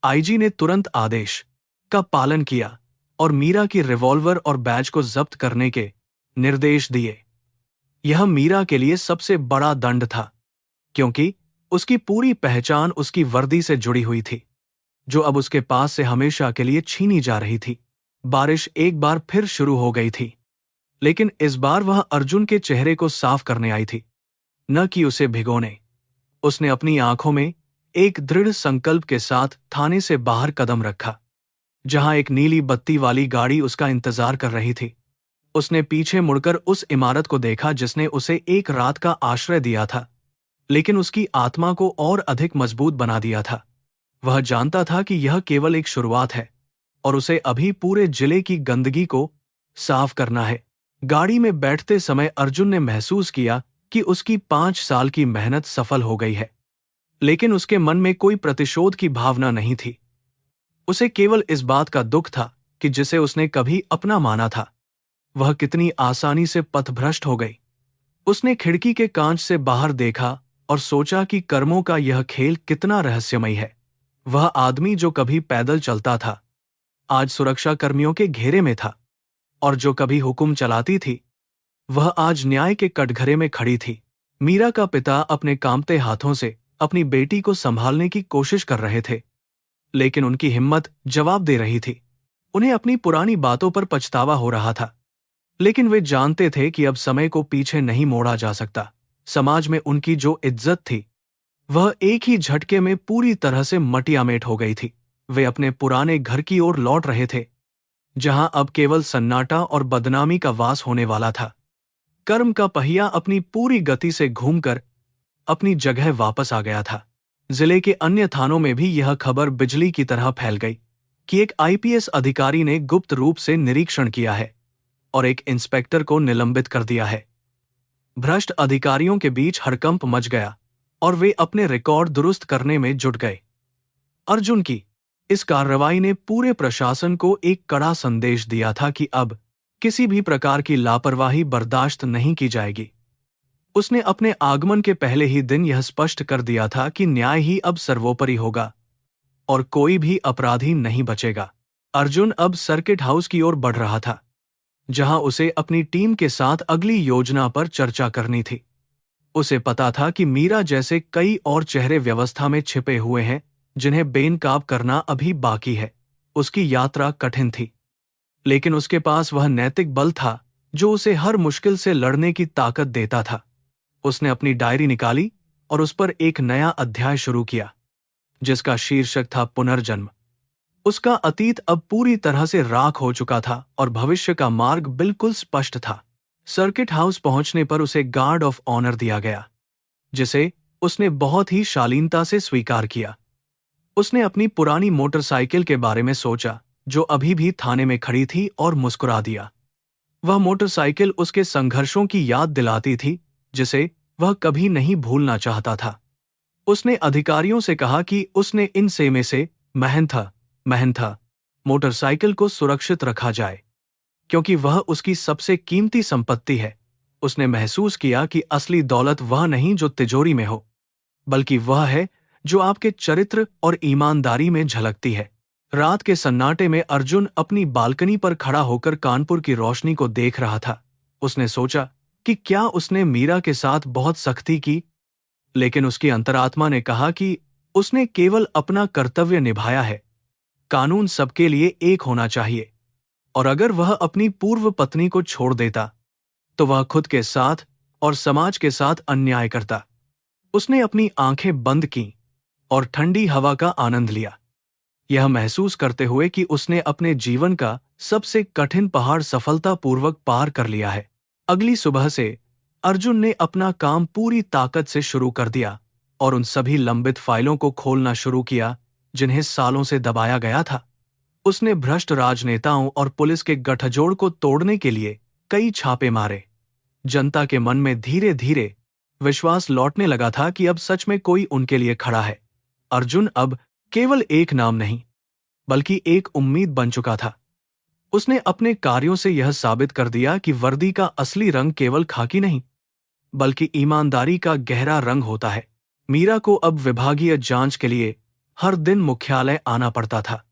आईजी ने तुरंत आदेश का पालन किया और मीरा की रिवॉल्वर और बैज को जब्त करने के निर्देश दिए। यह मीरा के लिए सबसे बड़ा दंड था, क्योंकि उसकी पूरी पहचान उसकी वर्दी से जुड़ी हुई थी, जो अब उसके पास से हमेशा के लिए छीनी जा रही थी। बारिश एक बार फिर शुरू हो गई थी, लेकिन इस बार वह अर्जुन के चेहरे को साफ करने आई थी, न कि उसे भिगोने। उसने अपनी आंखों में एक दृढ़ संकल्प के साथ थाने से बाहर कदम रखा, जहां एक नीली बत्ती वाली गाड़ी उसका इंतजार कर रही थी। उसने पीछे मुड़कर उस इमारत को देखा जिसने उसे एक रात का आश्रय दिया था, लेकिन उसकी आत्मा को और अधिक मजबूत बना दिया था। वह जानता था कि यह केवल एक शुरुआत है और उसे अभी पूरे जिले की गंदगी को साफ करना है। गाड़ी में बैठते समय अर्जुन ने महसूस किया कि उसकी 5 साल की मेहनत सफल हो गई है, लेकिन उसके मन में कोई प्रतिशोध की भावना नहीं थी। उसे केवल इस बात का दुख था कि जिसे उसने कभी अपना माना था, वह कितनी आसानी से पथभ्रष्ट हो गई। उसने खिड़की के कांच से बाहर देखा और सोचा कि कर्मों का यह खेल कितना रहस्यमय है। वह आदमी जो कभी पैदल चलता था, आज सुरक्षा कर्मियों के घेरे में था, और जो कभी हुक्म चलाती थी, वह आज न्याय के कटघरे में खड़ी थी। मीरा का पिता अपने कांपते हाथों से अपनी बेटी को संभालने की कोशिश कर रहे थे, लेकिन उनकी हिम्मत जवाब दे रही थी। उन्हें अपनी पुरानी बातों पर पछतावा हो रहा था, लेकिन वे जानते थे कि अब समय को पीछे नहीं मोड़ा जा सकता। समाज में उनकी जो इज्जत थी, वह एक ही झटके में पूरी तरह से मटियामेट हो गई थी। वे अपने पुराने घर की ओर लौट रहे थे, जहां अब केवल सन्नाटा और बदनामी का वास होने वाला था। कर्म का पहिया अपनी पूरी गति से घूमकर अपनी जगह वापस आ गया था। जिले के अन्य थानों में भी यह खबर बिजली की तरह फैल गई कि एक आईपीएस अधिकारी ने गुप्त रूप से निरीक्षण किया है और एक इंस्पेक्टर को निलंबित कर दिया है। भ्रष्ट अधिकारियों के बीच हड़कंप मच गया और वे अपने रिकॉर्ड दुरुस्त करने में जुट गए। अर्जुन की इस कार्रवाई ने पूरे प्रशासन को एक कड़ा संदेश दिया था कि अब किसी भी प्रकार की लापरवाही बर्दाश्त नहीं की जाएगी। उसने अपने आगमन के पहले ही दिन यह स्पष्ट कर दिया था कि न्याय ही अब सर्वोपरि होगा और कोई भी अपराधी नहीं बचेगा। अर्जुन अब सर्किट हाउस की ओर बढ़ रहा था, जहां उसे अपनी टीम के साथ अगली योजना पर चर्चा करनी थी। उसे पता था कि मीरा जैसे कई और चेहरे व्यवस्था में छिपे हुए हैं, जिन्हें बेनकाब करना अभी बाकी है। उसकी यात्रा कठिन थी, लेकिन उसके पास वह नैतिक बल था जो उसे हर मुश्किल से लड़ने की ताकत देता था। उसने अपनी डायरी निकाली और उस पर एक नया अध्याय शुरू किया, जिसका शीर्षक था पुनर्जन्म। उसका अतीत अब पूरी तरह से राख हो चुका था और भविष्य का मार्ग बिल्कुल स्पष्ट था। सर्किट हाउस पहुंचने पर उसे गार्ड ऑफ ऑनर दिया गया, जिसे उसने बहुत ही शालीनता से स्वीकार किया। उसने अपनी पुरानी मोटरसाइकिल के बारे में सोचा, जो अभी भी थाने में खड़ी थी, और मुस्कुरा दिया। वह मोटरसाइकिल उसके संघर्षों की याद दिलाती थी, जिसे वह कभी नहीं भूलना चाहता था। उसने अधिकारियों से कहा कि उसने इन में से मेहनता मोटरसाइकिल को सुरक्षित रखा जाए, क्योंकि वह उसकी सबसे कीमती संपत्ति है। उसने महसूस किया कि असली दौलत वह नहीं जो तिजोरी में हो, बल्कि वह है जो आपके चरित्र और ईमानदारी में झलकती है। रात के सन्नाटे में अर्जुन अपनी बालकनी पर खड़ा होकर कानपुर की रोशनी को देख रहा था। उसने सोचा कि क्या उसने मीरा के साथ बहुत सख्ती की, लेकिन उसकी अंतरात्मा ने कहा कि उसने केवल अपना कर्तव्य निभाया है। कानून सबके लिए एक होना चाहिए, और अगर वह अपनी पूर्व पत्नी को छोड़ देता, तो वह खुद के साथ और समाज के साथ अन्याय करता। उसने अपनी आंखें बंद कीं और ठंडी हवा का आनंद लिया, यह महसूस करते हुए कि उसने अपने जीवन का सबसे कठिन पहाड़ सफलतापूर्वक पार कर लिया है। अगली सुबह से अर्जुन ने अपना काम पूरी ताकत से शुरू कर दिया और उन सभी लंबित फाइलों को खोलना शुरू किया जिन्हें सालों से दबाया गया था। उसने भ्रष्ट राजनेताओं और पुलिस के गठजोड़ को तोड़ने के लिए कई छापे मारे। जनता के मन में धीरे धीरे विश्वास लौटने लगा था कि अब सच में कोई उनके लिए खड़ा है। अर्जुन अब केवल एक नाम नहीं, बल्कि एक उम्मीद बन चुका था। उसने अपने कार्यों से यह साबित कर दिया कि वर्दी का असली रंग केवल खाकी नहीं, बल्कि ईमानदारी का गहरा रंग होता है। मीरा को अब विभागीय जांच के लिए हर दिन मुख्यालय आना पड़ता था,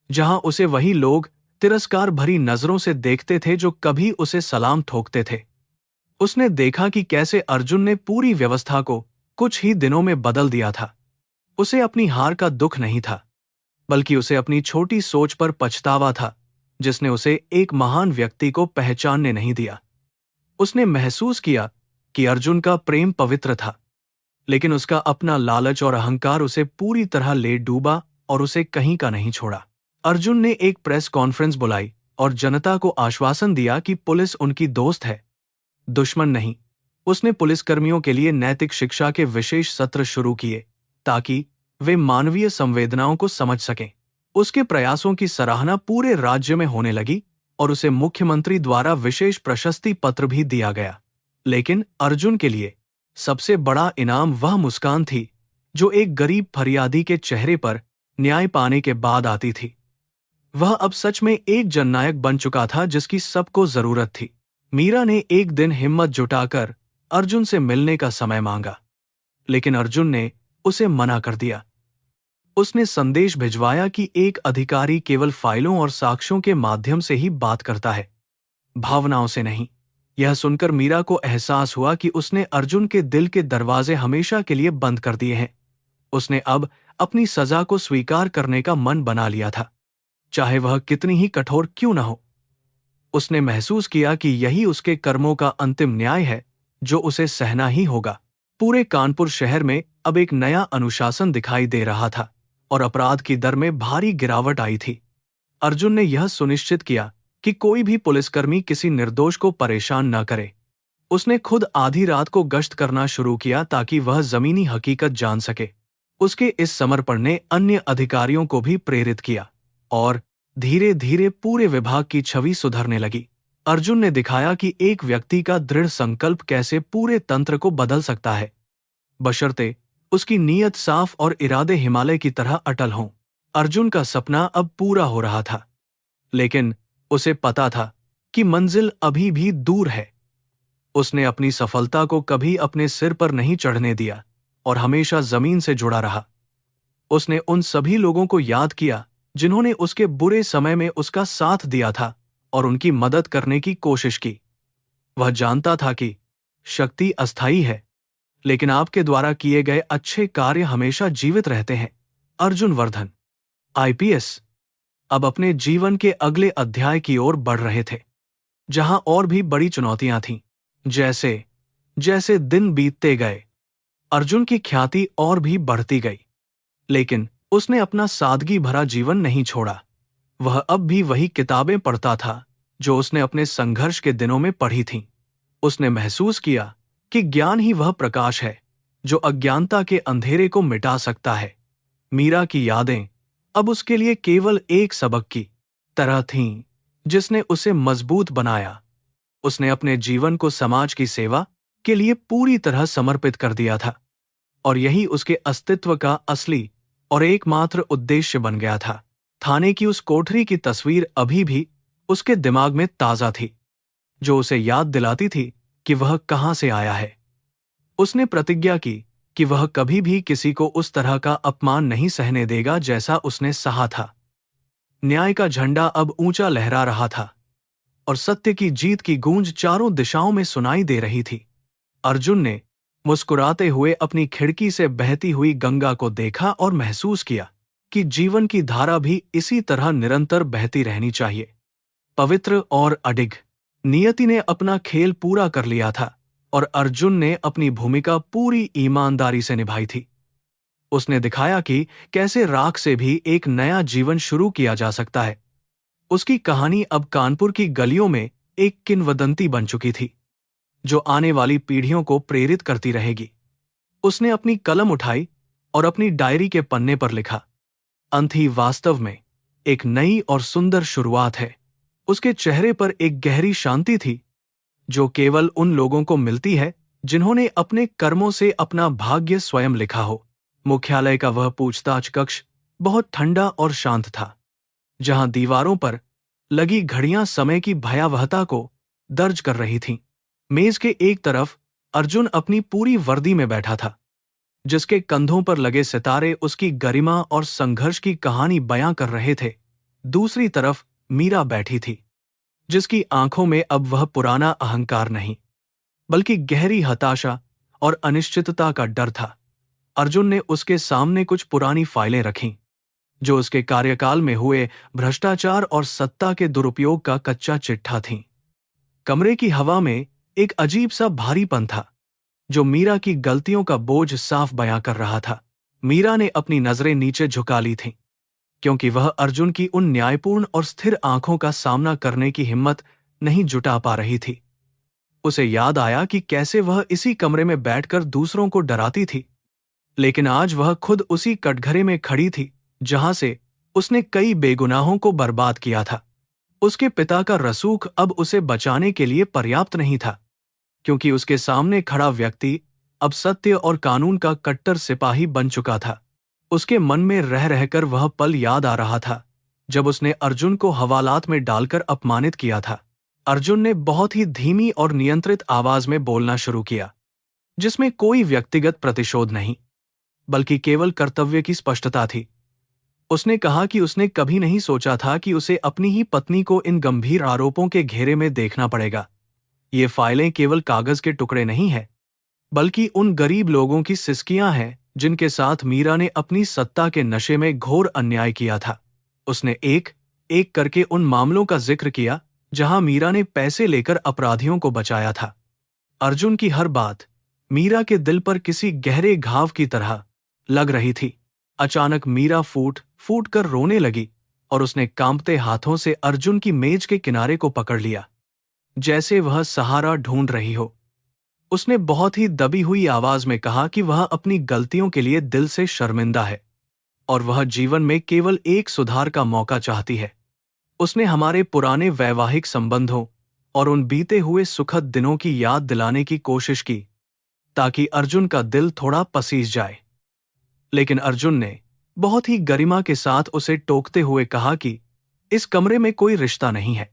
जहां उसे वही लोग तिरस्कार भरी नजरों से देखते थे जो कभी उसे सलाम ठोकते थे। उसने देखा कि कैसे अर्जुन ने पूरी व्यवस्था को कुछ ही दिनों में बदल दिया था। उसे अपनी हार का दुख नहीं था, बल्कि उसे अपनी छोटी सोच पर पछतावा था, जिसने उसे एक महान व्यक्ति को पहचानने नहीं दिया। उसने महसूस किया कि अर्जुन का प्रेम पवित्र था, लेकिन उसका अपना लालच और अहंकार उसे पूरी तरह ले डूबा और उसे कहीं का नहीं छोड़ा। अर्जुन ने एक प्रेस कॉन्फ्रेंस बुलाई और जनता को आश्वासन दिया कि पुलिस उनकी दोस्त है, दुश्मन नहीं। उसने पुलिसकर्मियों के लिए नैतिक शिक्षा के विशेष सत्र शुरू किए ताकि वे मानवीय संवेदनाओं को समझ सकें। उसके प्रयासों की सराहना पूरे राज्य में होने लगी और उसे मुख्यमंत्री द्वारा विशेष प्रशस्ति पत्र भी दिया गया। लेकिन अर्जुन के लिए सबसे बड़ा इनाम वह मुस्कान थी जो एक गरीब फरियादी के चेहरे पर न्याय पाने के बाद आती थी। वह अब सच में एक जननायक बन चुका था जिसकी सबको जरूरत थी। मीरा ने एक दिन हिम्मत जुटाकर अर्जुन से मिलने का समय मांगा, लेकिन अर्जुन ने उसे मना कर दिया। उसने संदेश भिजवाया कि एक अधिकारी केवल फाइलों और साक्ष्यों के माध्यम से ही बात करता है, भावनाओं से नहीं। यह सुनकर मीरा को एहसास हुआ कि उसने अर्जुन के दिल के दरवाजे हमेशा के लिए बंद कर दिए हैं। उसने अब अपनी सजा को स्वीकार करने का मन बना लिया था, चाहे वह कितनी ही कठोर क्यों न हो। उसने महसूस किया कि यही उसके कर्मों का अंतिम न्याय है, जो उसे सहना ही होगा। पूरे कानपुर शहर में अब एक नया अनुशासन दिखाई दे रहा था और अपराध की दर में भारी गिरावट आई थी। अर्जुन ने यह सुनिश्चित किया कि कोई भी पुलिसकर्मी किसी निर्दोष को परेशान न करे। उसने खुद आधी रात को गश्त करना शुरू किया ताकि वह जमीनी हकीकत जान सके। उसके इस समर्पण ने अन्य अधिकारियों को भी प्रेरित किया और धीरे धीरे पूरे विभाग की छवि सुधरने लगी। अर्जुन ने दिखाया कि एक व्यक्ति का दृढ़ संकल्प कैसे पूरे तंत्र को बदल सकता है, बशर्ते उसकी नीयत साफ और इरादे हिमालय की तरह अटल हों। अर्जुन का सपना अब पूरा हो रहा था, लेकिन उसे पता था कि मंजिल अभी भी दूर है। उसने अपनी सफलता को कभी अपने सिर पर नहीं चढ़ने दिया और हमेशा जमीन से जुड़ा रहा। उसने उन सभी लोगों को याद किया जिन्होंने उसके बुरे समय में उसका साथ दिया था और उनकी मदद करने की कोशिश की। वह जानता था कि शक्ति अस्थायी है, लेकिन आपके द्वारा किए गए अच्छे कार्य हमेशा जीवित रहते हैं। अर्जुन वर्धन, आईपीएस, अब अपने जीवन के अगले अध्याय की ओर बढ़ रहे थे, जहां और भी बड़ी चुनौतियां थीं। जैसे जैसे दिन बीतते गए, अर्जुन की ख्याति और भी बढ़ती गई, लेकिन उसने अपना सादगी भरा जीवन नहीं छोड़ा। वह अब भी वही किताबें पढ़ता था जो उसने अपने संघर्ष के दिनों में पढ़ी थीं। उसने महसूस किया कि ज्ञान ही वह प्रकाश है जो अज्ञानता के अंधेरे को मिटा सकता है। मीरा की यादें अब उसके लिए केवल एक सबक की तरह थीं, जिसने उसे मजबूत बनाया। उसने अपने जीवन को समाज की सेवा के लिए पूरी तरह समर्पित कर दिया था, और यही उसके अस्तित्व का असली और एकमात्र उद्देश्य बन गया था। थाने की उस कोठरी की तस्वीर अभी भी उसके दिमाग में ताजा थी, जो उसे याद दिलाती थी कि वह कहां से आया है। उसने प्रतिज्ञा की कि वह कभी भी किसी को उस तरह का अपमान नहीं सहने देगा जैसा उसने सहा था। न्याय का झंडा अब ऊंचा लहरा रहा था और सत्य की जीत की गूंज चारों दिशाओं में सुनाई दे रही थी। अर्जुन ने मुस्कुराते हुए अपनी खिड़की से बहती हुई गंगा को देखा और महसूस किया कि जीवन की धारा भी इसी तरह निरंतर बहती रहनी चाहिए, पवित्र और अडिग। नियति ने अपना खेल पूरा कर लिया था और अर्जुन ने अपनी भूमिका पूरी ईमानदारी से निभाई थी। उसने दिखाया कि कैसे राख से भी एक नया जीवन शुरू किया जा सकता है। उसकी कहानी अब कानपुर की गलियों में एक किंवदंती बन चुकी थी, जो आने वाली पीढ़ियों को प्रेरित करती रहेगी। उसने अपनी कलम उठाई और अपनी डायरी के पन्ने पर लिखा, अंत वास्तव में एक नई और सुंदर शुरुआत है। उसके चेहरे पर एक गहरी शांति थी, जो केवल उन लोगों को मिलती है जिन्होंने अपने कर्मों से अपना भाग्य स्वयं लिखा हो। मुख्यालय का वह पूछताछ कक्ष बहुत ठंडा और शांत था, जहां दीवारों पर लगी घड़ियां समय की भयावहता को दर्ज कर रही थीं। मेज के एक तरफ अर्जुन अपनी पूरी वर्दी में बैठा था, जिसके कंधों पर लगे सितारे उसकी गरिमा और संघर्ष की कहानी बयां कर रहे थे। दूसरी तरफ मीरा बैठी थी, जिसकी आंखों में अब वह पुराना अहंकार नहीं, बल्कि गहरी हताशा और अनिश्चितता का डर था। अर्जुन ने उसके सामने कुछ पुरानी फाइलें रखीं, जो उसके कार्यकाल में हुए भ्रष्टाचार और सत्ता के दुरुपयोग का कच्चा चिट्ठा थीं। कमरे की हवा में एक अजीब सा भारीपन था, जो मीरा की गलतियों का बोझ साफ बयां कर रहा था। मीरा ने अपनी नजरें नीचे झुका ली थीं, क्योंकि वह अर्जुन की उन न्यायपूर्ण और स्थिर आंखों का सामना करने की हिम्मत नहीं जुटा पा रही थी। उसे याद आया कि कैसे वह इसी कमरे में बैठकर दूसरों को डराती थी, लेकिन आज वह खुद उसी कटघरे में खड़ी थी जहां से उसने कई बेगुनाहों को बर्बाद किया था। उसके पिता का रसूख अब उसे बचाने के लिए पर्याप्त नहीं था, क्योंकि उसके सामने खड़ा व्यक्ति अब सत्य और कानून का कट्टर सिपाही बन चुका था। उसके मन में रह रहकर वह पल याद आ रहा था, जब उसने अर्जुन को हवालात में डालकर अपमानित किया था। अर्जुन ने बहुत ही धीमी और नियंत्रित आवाज में बोलना शुरू किया, जिसमें कोई व्यक्तिगत प्रतिशोध नहीं, बल्कि केवल कर्तव्य की स्पष्टता थी। उसने कहा कि उसने कभी नहीं सोचा था कि उसे अपनी ही पत्नी को इन गंभीर आरोपों के घेरे में देखना पड़ेगा। ये फाइलें केवल कागज के टुकड़े नहीं हैं, बल्कि उन गरीब लोगों की सिसकियां हैं जिनके साथ मीरा ने अपनी सत्ता के नशे में घोर अन्याय किया था। उसने एक एक करके उन मामलों का जिक्र किया जहां मीरा ने पैसे लेकर अपराधियों को बचाया था। अर्जुन की हर बात मीरा के दिल पर किसी गहरे घाव की तरह लग रही थी। अचानक मीरा फूट फूट कर रोने लगी और उसने कांपते हाथों से अर्जुन की मेज के किनारे को पकड़ लिया, जैसे वह सहारा ढूंढ रही हो। उसने बहुत ही दबी हुई आवाज में कहा कि वह अपनी गलतियों के लिए दिल से शर्मिंदा है और वह जीवन में केवल एक सुधार का मौका चाहती है। उसने हमारे पुराने वैवाहिक संबंधों और उन बीते हुए सुखद दिनों की याद दिलाने की कोशिश की ताकि अर्जुन का दिल थोड़ा पसीज जाए। लेकिन अर्जुन ने बहुत ही गरिमा के साथ उसे टोकते हुए कहा कि इस कमरे में कोई रिश्ता नहीं है,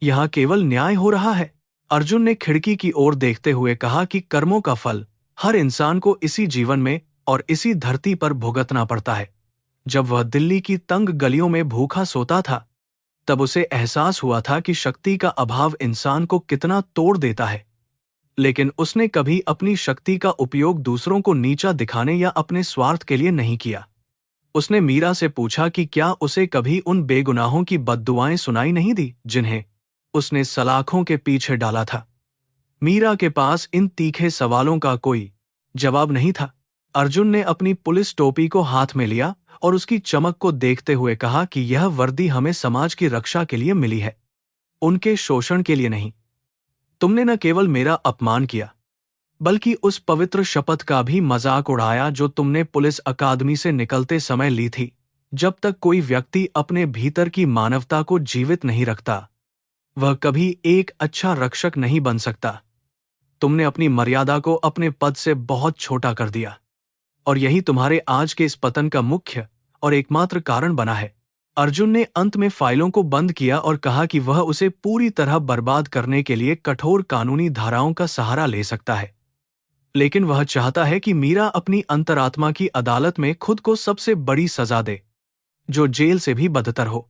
यहां केवल न्याय हो रहा है। अर्जुन ने खिड़की की ओर देखते हुए कहा कि कर्मों का फल हर इंसान को इसी जीवन में और इसी धरती पर भुगतना पड़ता है। जब वह दिल्ली की तंग गलियों में भूखा सोता था, तब उसे एहसास हुआ था कि शक्ति का अभाव इंसान को कितना तोड़ देता है। लेकिन उसने कभी अपनी शक्ति का उपयोग दूसरों को नीचा दिखाने या अपने स्वार्थ के लिए नहीं किया। उसने मीरा से पूछा कि क्या उसे कभी उन बेगुनाहों की बद्दुआएं सुनाई नहीं दी जिन्हें उसने सलाखों के पीछे डाला था। मीरा के पास इन तीखे सवालों का कोई जवाब नहीं था। अर्जुन ने अपनी पुलिस टोपी को हाथ में लिया और उसकी चमक को देखते हुए कहा कि यह वर्दी हमें समाज की रक्षा के लिए मिली है, उनके शोषण के लिए नहीं। तुमने न केवल मेरा अपमान किया, बल्कि उस पवित्र शपथ का भी मजाक उड़ाया जो तुमने पुलिस अकादमी से निकलते समय ली थी। जब तक कोई व्यक्ति अपने भीतर की मानवता को जीवित नहीं रखता, वह कभी एक अच्छा रक्षक नहीं बन सकता। तुमने अपनी मर्यादा को अपने पद से बहुत छोटा कर दिया, और यही तुम्हारे आज के इस पतन का मुख्य और एकमात्र कारण बना है। अर्जुन ने अंत में फाइलों को बंद किया और कहा कि वह उसे पूरी तरह बर्बाद करने के लिए कठोर कानूनी धाराओं का सहारा ले सकता है, लेकिन वह चाहता है कि मीरा अपनी अंतरात्मा की अदालत में खुद को सबसे बड़ी सजा दे, जो जेल से भी बदतर हो।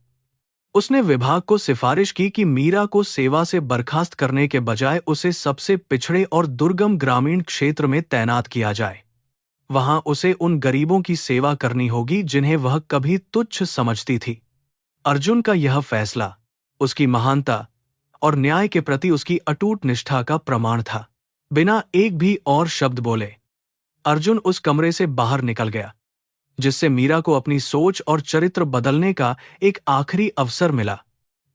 उसने विभाग को सिफारिश की कि मीरा को सेवा से बर्खास्त करने के बजाय उसे सबसे पिछड़े और दुर्गम ग्रामीण क्षेत्र में तैनात किया जाए। वहां उसे उन गरीबों की सेवा करनी होगी जिन्हें वह कभी तुच्छ समझती थी। अर्जुन का यह फैसला उसकी महानता और न्याय के प्रति उसकी अटूट निष्ठा का प्रमाण था। बिना एक भी और शब्द बोले अर्जुन उस कमरे से बाहर निकल गया, जिससे मीरा को अपनी सोच और चरित्र बदलने का एक आखिरी अवसर मिला।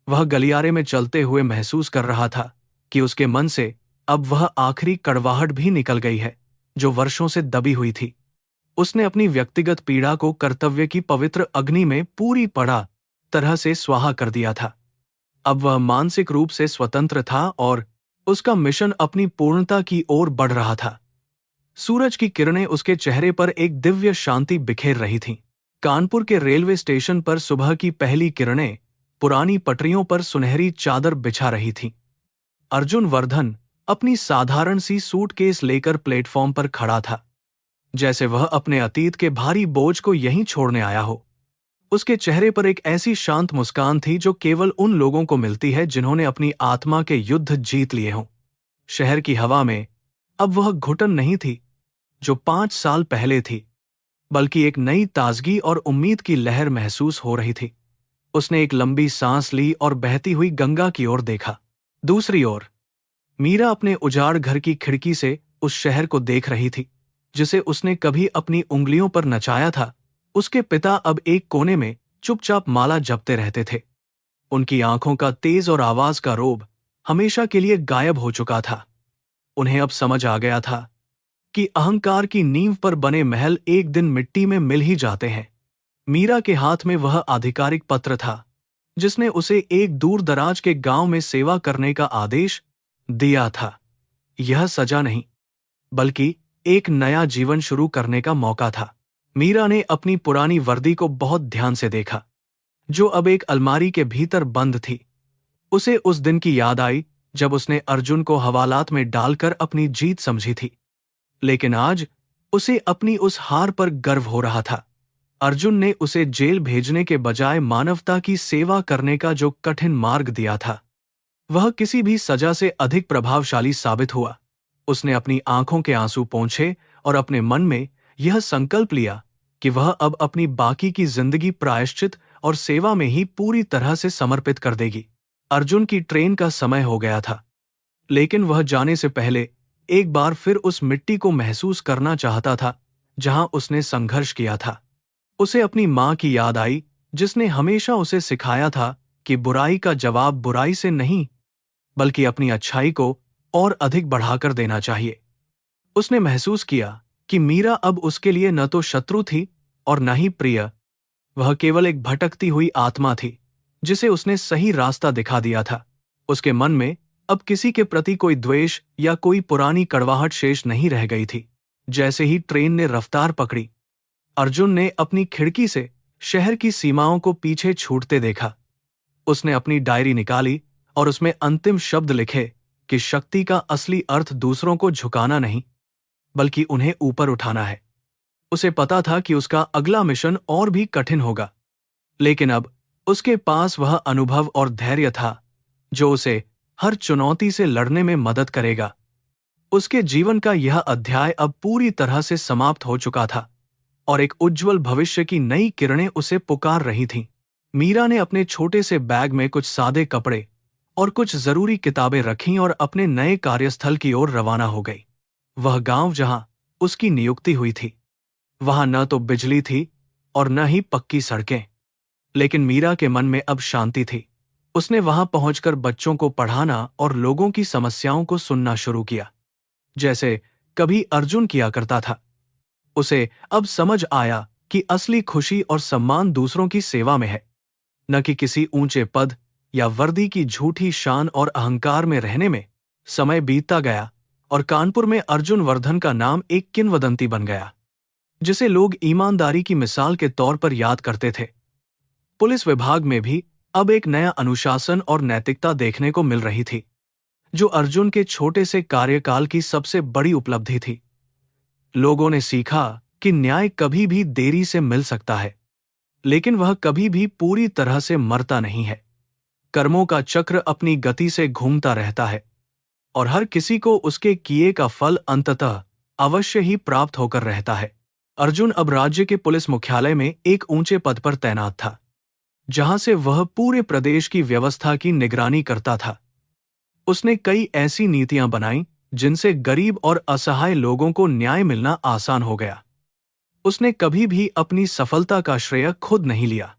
वह गलियारे में चलते हुए महसूस कर रहा था कि उसके मन से अब वह आखिरी कड़वाहट भी निकल गई है जो वर्षों से दबी हुई थी। उसने अपनी व्यक्तिगत पीड़ा को कर्तव्य की पवित्र अग्नि में पूरी तरह से स्वाहा कर दिया था। अब वह मानसिक रूप से स्वतंत्र था और उसका मिशन अपनी पूर्णता की ओर बढ़ रहा था। सूरज की किरणें उसके चेहरे पर एक दिव्य शांति बिखेर रही थीं। कानपुर के रेलवे स्टेशन पर सुबह की पहली किरणें पुरानी पटरियों पर सुनहरी चादर बिछा रही थीं। अर्जुन वर्धन अपनी साधारण सी सूटकेस लेकर प्लेटफॉर्म पर खड़ा था, जैसे वह अपने अतीत के भारी बोझ को यहीं छोड़ने आया हो। उसके चेहरे पर एक ऐसी शांत मुस्कान थी जो केवल उन लोगों को मिलती है जिन्होंने अपनी आत्मा के युद्ध जीत लिए हों। शहर की हवा में अब वह घुटन नहीं थी जो 5 साल पहले थी, बल्कि एक नई ताजगी और उम्मीद की लहर महसूस हो रही थी। उसने एक लंबी सांस ली और बहती हुई गंगा की ओर देखा। दूसरी ओर मीरा अपने उजाड़ घर की खिड़की से उस शहर को देख रही थी जिसे उसने कभी अपनी उंगलियों पर नचाया था। उसके पिता अब एक कोने में चुपचाप माला जपते रहते थे। उनकी आंखों का तेज और आवाज का रोब हमेशा के लिए गायब हो चुका था। उन्हें अब समझ आ गया था कि अहंकार की नींव पर बने महल एक दिन मिट्टी में मिल ही जाते हैं। मीरा के हाथ में वह आधिकारिक पत्र था जिसने उसे एक दूर दराज के गांव में सेवा करने का आदेश दिया था। यह सजा नहीं, बल्कि एक नया जीवन शुरू करने का मौका था। मीरा ने अपनी पुरानी वर्दी को बहुत ध्यान से देखा, जो अब एक अलमारी के भीतर बंद थी। उसे उस दिन की याद आई जब उसने अर्जुन को हवालात में डालकर अपनी जीत समझी थी। लेकिन आज उसे अपनी उस हार पर गर्व हो रहा था। अर्जुन ने उसे जेल भेजने के बजाय मानवता की सेवा करने का जो कठिन मार्ग दिया था, वह किसी भी सजा से अधिक प्रभावशाली साबित हुआ। उसने अपनी आंखों के आंसू पोंछे और अपने मन में यह संकल्प लिया कि वह अब अपनी बाकी की जिंदगी प्रायश्चित और सेवा में ही पूरी तरह से समर्पित कर देगी। अर्जुन की ट्रेन का समय हो गया था, लेकिन वह जाने से पहले एक बार फिर उस मिट्टी को महसूस करना चाहता था जहां उसने संघर्ष किया था। उसे अपनी मां की याद आई, जिसने हमेशा उसे सिखाया था कि बुराई का जवाब बुराई से नहीं, बल्कि अपनी अच्छाई को और अधिक बढ़ाकर देना चाहिए। उसने महसूस किया कि मीरा अब उसके लिए न तो शत्रु थी और न ही प्रिय। वह केवल एक भटकती हुई आत्मा थी जिसे उसने सही रास्ता दिखा दिया था। उसके मन में अब किसी के प्रति कोई द्वेष या कोई पुरानी कड़वाहट शेष नहीं रह गई थी। जैसे ही ट्रेन ने रफ्तार पकड़ी, अर्जुन ने अपनी खिड़की से शहर की सीमाओं को पीछे छूटते देखा। उसने अपनी डायरी निकाली और उसमें अंतिम शब्द लिखे कि शक्ति का असली अर्थ दूसरों को झुकाना नहीं, बल्कि उन्हें ऊपर उठाना है। उसे पता था कि उसका अगला मिशन और भी कठिन होगा, लेकिन अब उसके पास वह अनुभव और धैर्य था जो उसे हर चुनौती से लड़ने में मदद करेगा। उसके जीवन का यह अध्याय अब पूरी तरह से समाप्त हो चुका था और एक उज्जवल भविष्य की नई किरणें उसे पुकार रही थीं। मीरा ने अपने छोटे से बैग में कुछ सादे कपड़े और कुछ जरूरी किताबें रखीं और अपने नए कार्यस्थल की ओर रवाना हो गई। वह गांव जहां उसकी नियुक्ति हुई थी, वहां न तो बिजली थी और न ही पक्की सड़कें, लेकिन मीरा के मन में अब शांति थी। उसने वहां पहुंचकर बच्चों को पढ़ाना और लोगों की समस्याओं को सुनना शुरू किया, जैसे कभी अर्जुन किया करता था। उसे अब समझ आया कि असली खुशी और सम्मान दूसरों की सेवा में है, न कि किसी ऊंचे पद या वर्दी की झूठी शान और अहंकार में रहने में। समय बीतता गया और कानपुर में अर्जुन वर्धन का नाम एक किंवदंती बन गया, जिसे लोग ईमानदारी की मिसाल के तौर पर याद करते थे। पुलिस विभाग में भी अब एक नया अनुशासन और नैतिकता देखने को मिल रही थी, जो अर्जुन के छोटे से कार्यकाल की सबसे बड़ी उपलब्धि थी। लोगों ने सीखा कि न्याय कभी भी देरी से मिल सकता है, लेकिन वह कभी भी पूरी तरह से मरता नहीं है। कर्मों का चक्र अपनी गति से घूमता रहता है और हर किसी को उसके किए का फल अंततः अवश्य ही प्राप्त होकर रहता है। अर्जुन अब राज्य के पुलिस मुख्यालय में एक ऊंचे पद पर तैनात था, जहां से वह पूरे प्रदेश की व्यवस्था की निगरानी करता था। उसने कई ऐसी नीतियां बनाई जिनसे गरीब और असहाय लोगों को न्याय मिलना आसान हो गया। उसने कभी भी अपनी सफलता का श्रेय खुद नहीं लिया,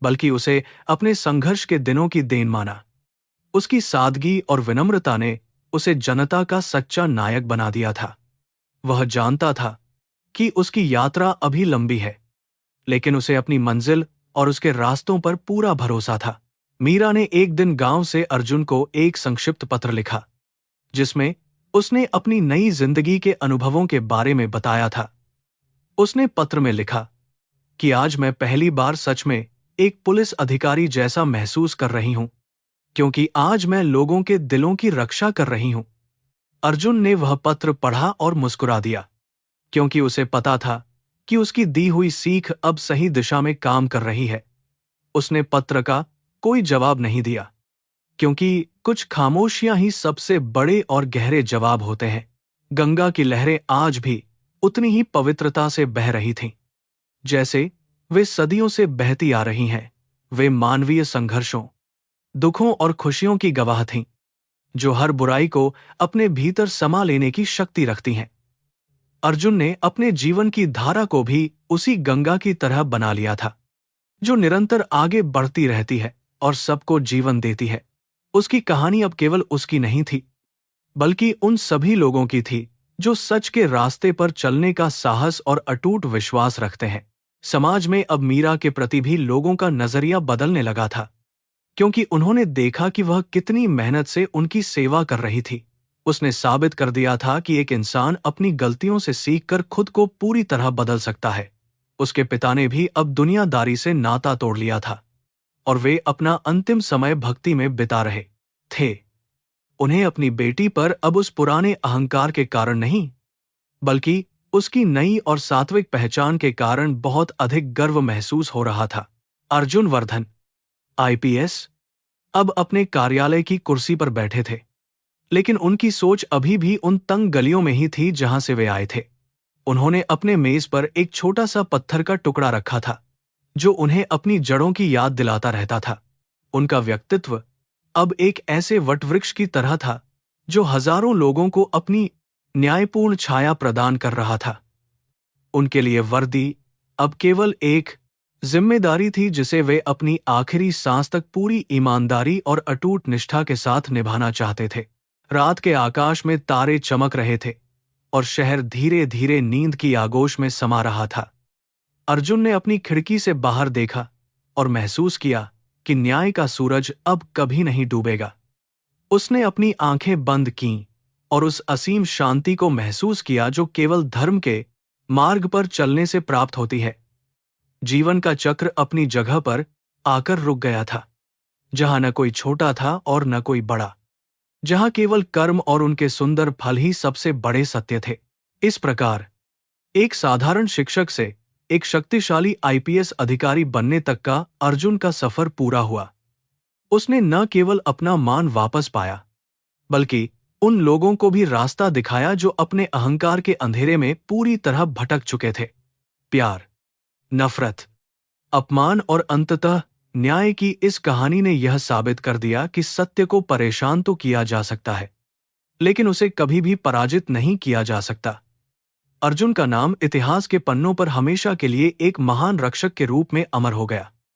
बल्कि उसे अपने संघर्ष के दिनों की देन माना। उसकी सादगी और विनम्रता ने उसे जनता का सच्चा नायक बना दिया था। वह जानता था कि उसकी यात्रा अभी लंबी है, लेकिन उसे अपनी मंजिल और उसके रास्तों पर पूरा भरोसा था। मीरा ने एक दिन गांव से अर्जुन को एक संक्षिप्त पत्र लिखा, जिसमें उसने अपनी नई जिंदगी के अनुभवों के बारे में बताया था। उसने पत्र में लिखा कि आज मैं पहली बार सच में एक पुलिस अधिकारी जैसा महसूस कर रही हूं, क्योंकि आज मैं लोगों के दिलों की रक्षा कर रही हूं। अर्जुन ने वह पत्र पढ़ा और मुस्कुरा दिया, क्योंकि उसे पता था कि उसकी दी हुई सीख अब सही दिशा में काम कर रही है। उसने पत्र का कोई जवाब नहीं दिया, क्योंकि कुछ खामोशियां ही सबसे बड़े और गहरे जवाब होते हैं। गंगा की लहरें आज भी उतनी ही पवित्रता से बह रही थीं, जैसे वे सदियों से बहती आ रही हैं। वे मानवीय संघर्षों, दुखों और खुशियों की गवाह थीं, जो हर बुराई को अपने भीतर समा लेने की शक्ति रखती हैं। अर्जुन ने अपने जीवन की धारा को भी उसी गंगा की तरह बना लिया था, जो निरंतर आगे बढ़ती रहती है और सबको जीवन देती है। उसकी कहानी अब केवल उसकी नहीं थी, बल्कि उन सभी लोगों की थी जो सच के रास्ते पर चलने का साहस और अटूट विश्वास रखते हैं। समाज में अब मीरा के प्रति भी लोगों का नजरिया बदलने लगा था, क्योंकि उन्होंने देखा कि वह कितनी मेहनत से उनकी सेवा कर रही थी। उसने साबित कर दिया था कि एक इंसान अपनी गलतियों से सीखकर खुद को पूरी तरह बदल सकता है। उसके पिता ने भी अब दुनियादारी से नाता तोड़ लिया था। और वे अपना अंतिम समय भक्ति में बिता रहे थे। उन्हें अपनी बेटी पर अब उस पुराने अहंकार के कारण नहीं, बल्कि उसकी नई और सात्विक पहचान के कारण बहुत अधिक गर्व महसूस हो रहा था। अर्जुन वर्धन, आईपीएस, अब अपने कार्यालय की कुर्सी पर बैठे थे, लेकिन उनकी सोच अभी भी उन तंग गलियों में ही थी जहां से वे आए थे। उन्होंने अपने मेज पर एक छोटा सा पत्थर का टुकड़ा रखा था, जो उन्हें अपनी जड़ों की याद दिलाता रहता था। उनका व्यक्तित्व अब एक ऐसे वटवृक्ष की तरह था जो हजारों लोगों को अपनी न्यायपूर्ण छाया प्रदान कर रहा था। उनके लिए वर्दी अब केवल एक जिम्मेदारी थी जिसे वे अपनी आखिरी सांस तक पूरी ईमानदारी और अटूट निष्ठा के साथ निभाना चाहते थे। रात के आकाश में तारे चमक रहे थे और शहर धीरे धीरे नींद की आगोश में समा रहा था। अर्जुन ने अपनी खिड़की से बाहर देखा और महसूस किया कि न्याय का सूरज अब कभी नहीं डूबेगा। उसने अपनी आंखें बंद कीं और उस असीम शांति को महसूस किया जो केवल धर्म के मार्ग पर चलने से प्राप्त होती है। जीवन का चक्र अपनी जगह पर आकर रुक गया था, जहां न कोई छोटा था और न कोई बड़ा, जहां केवल कर्म और उनके सुंदर फल ही सबसे बड़े सत्य थे। इस प्रकार एक साधारण शिक्षक से एक शक्तिशाली आईपीएस अधिकारी बनने तक का अर्जुन का सफर पूरा हुआ। उसने न केवल अपना मान वापस पाया, बल्कि उन लोगों को भी रास्ता दिखाया जो अपने अहंकार के अंधेरे में पूरी तरह भटक चुके थे। प्यार, नफरत, अपमान और अंततः न्याय की इस कहानी ने यह साबित कर दिया कि सत्य को परेशान तो किया जा सकता है, लेकिन उसे कभी भी पराजित नहीं किया जा सकता। अर्जुन का नाम इतिहास के पन्नों पर हमेशा के लिए एक महान रक्षक के रूप में अमर हो गया।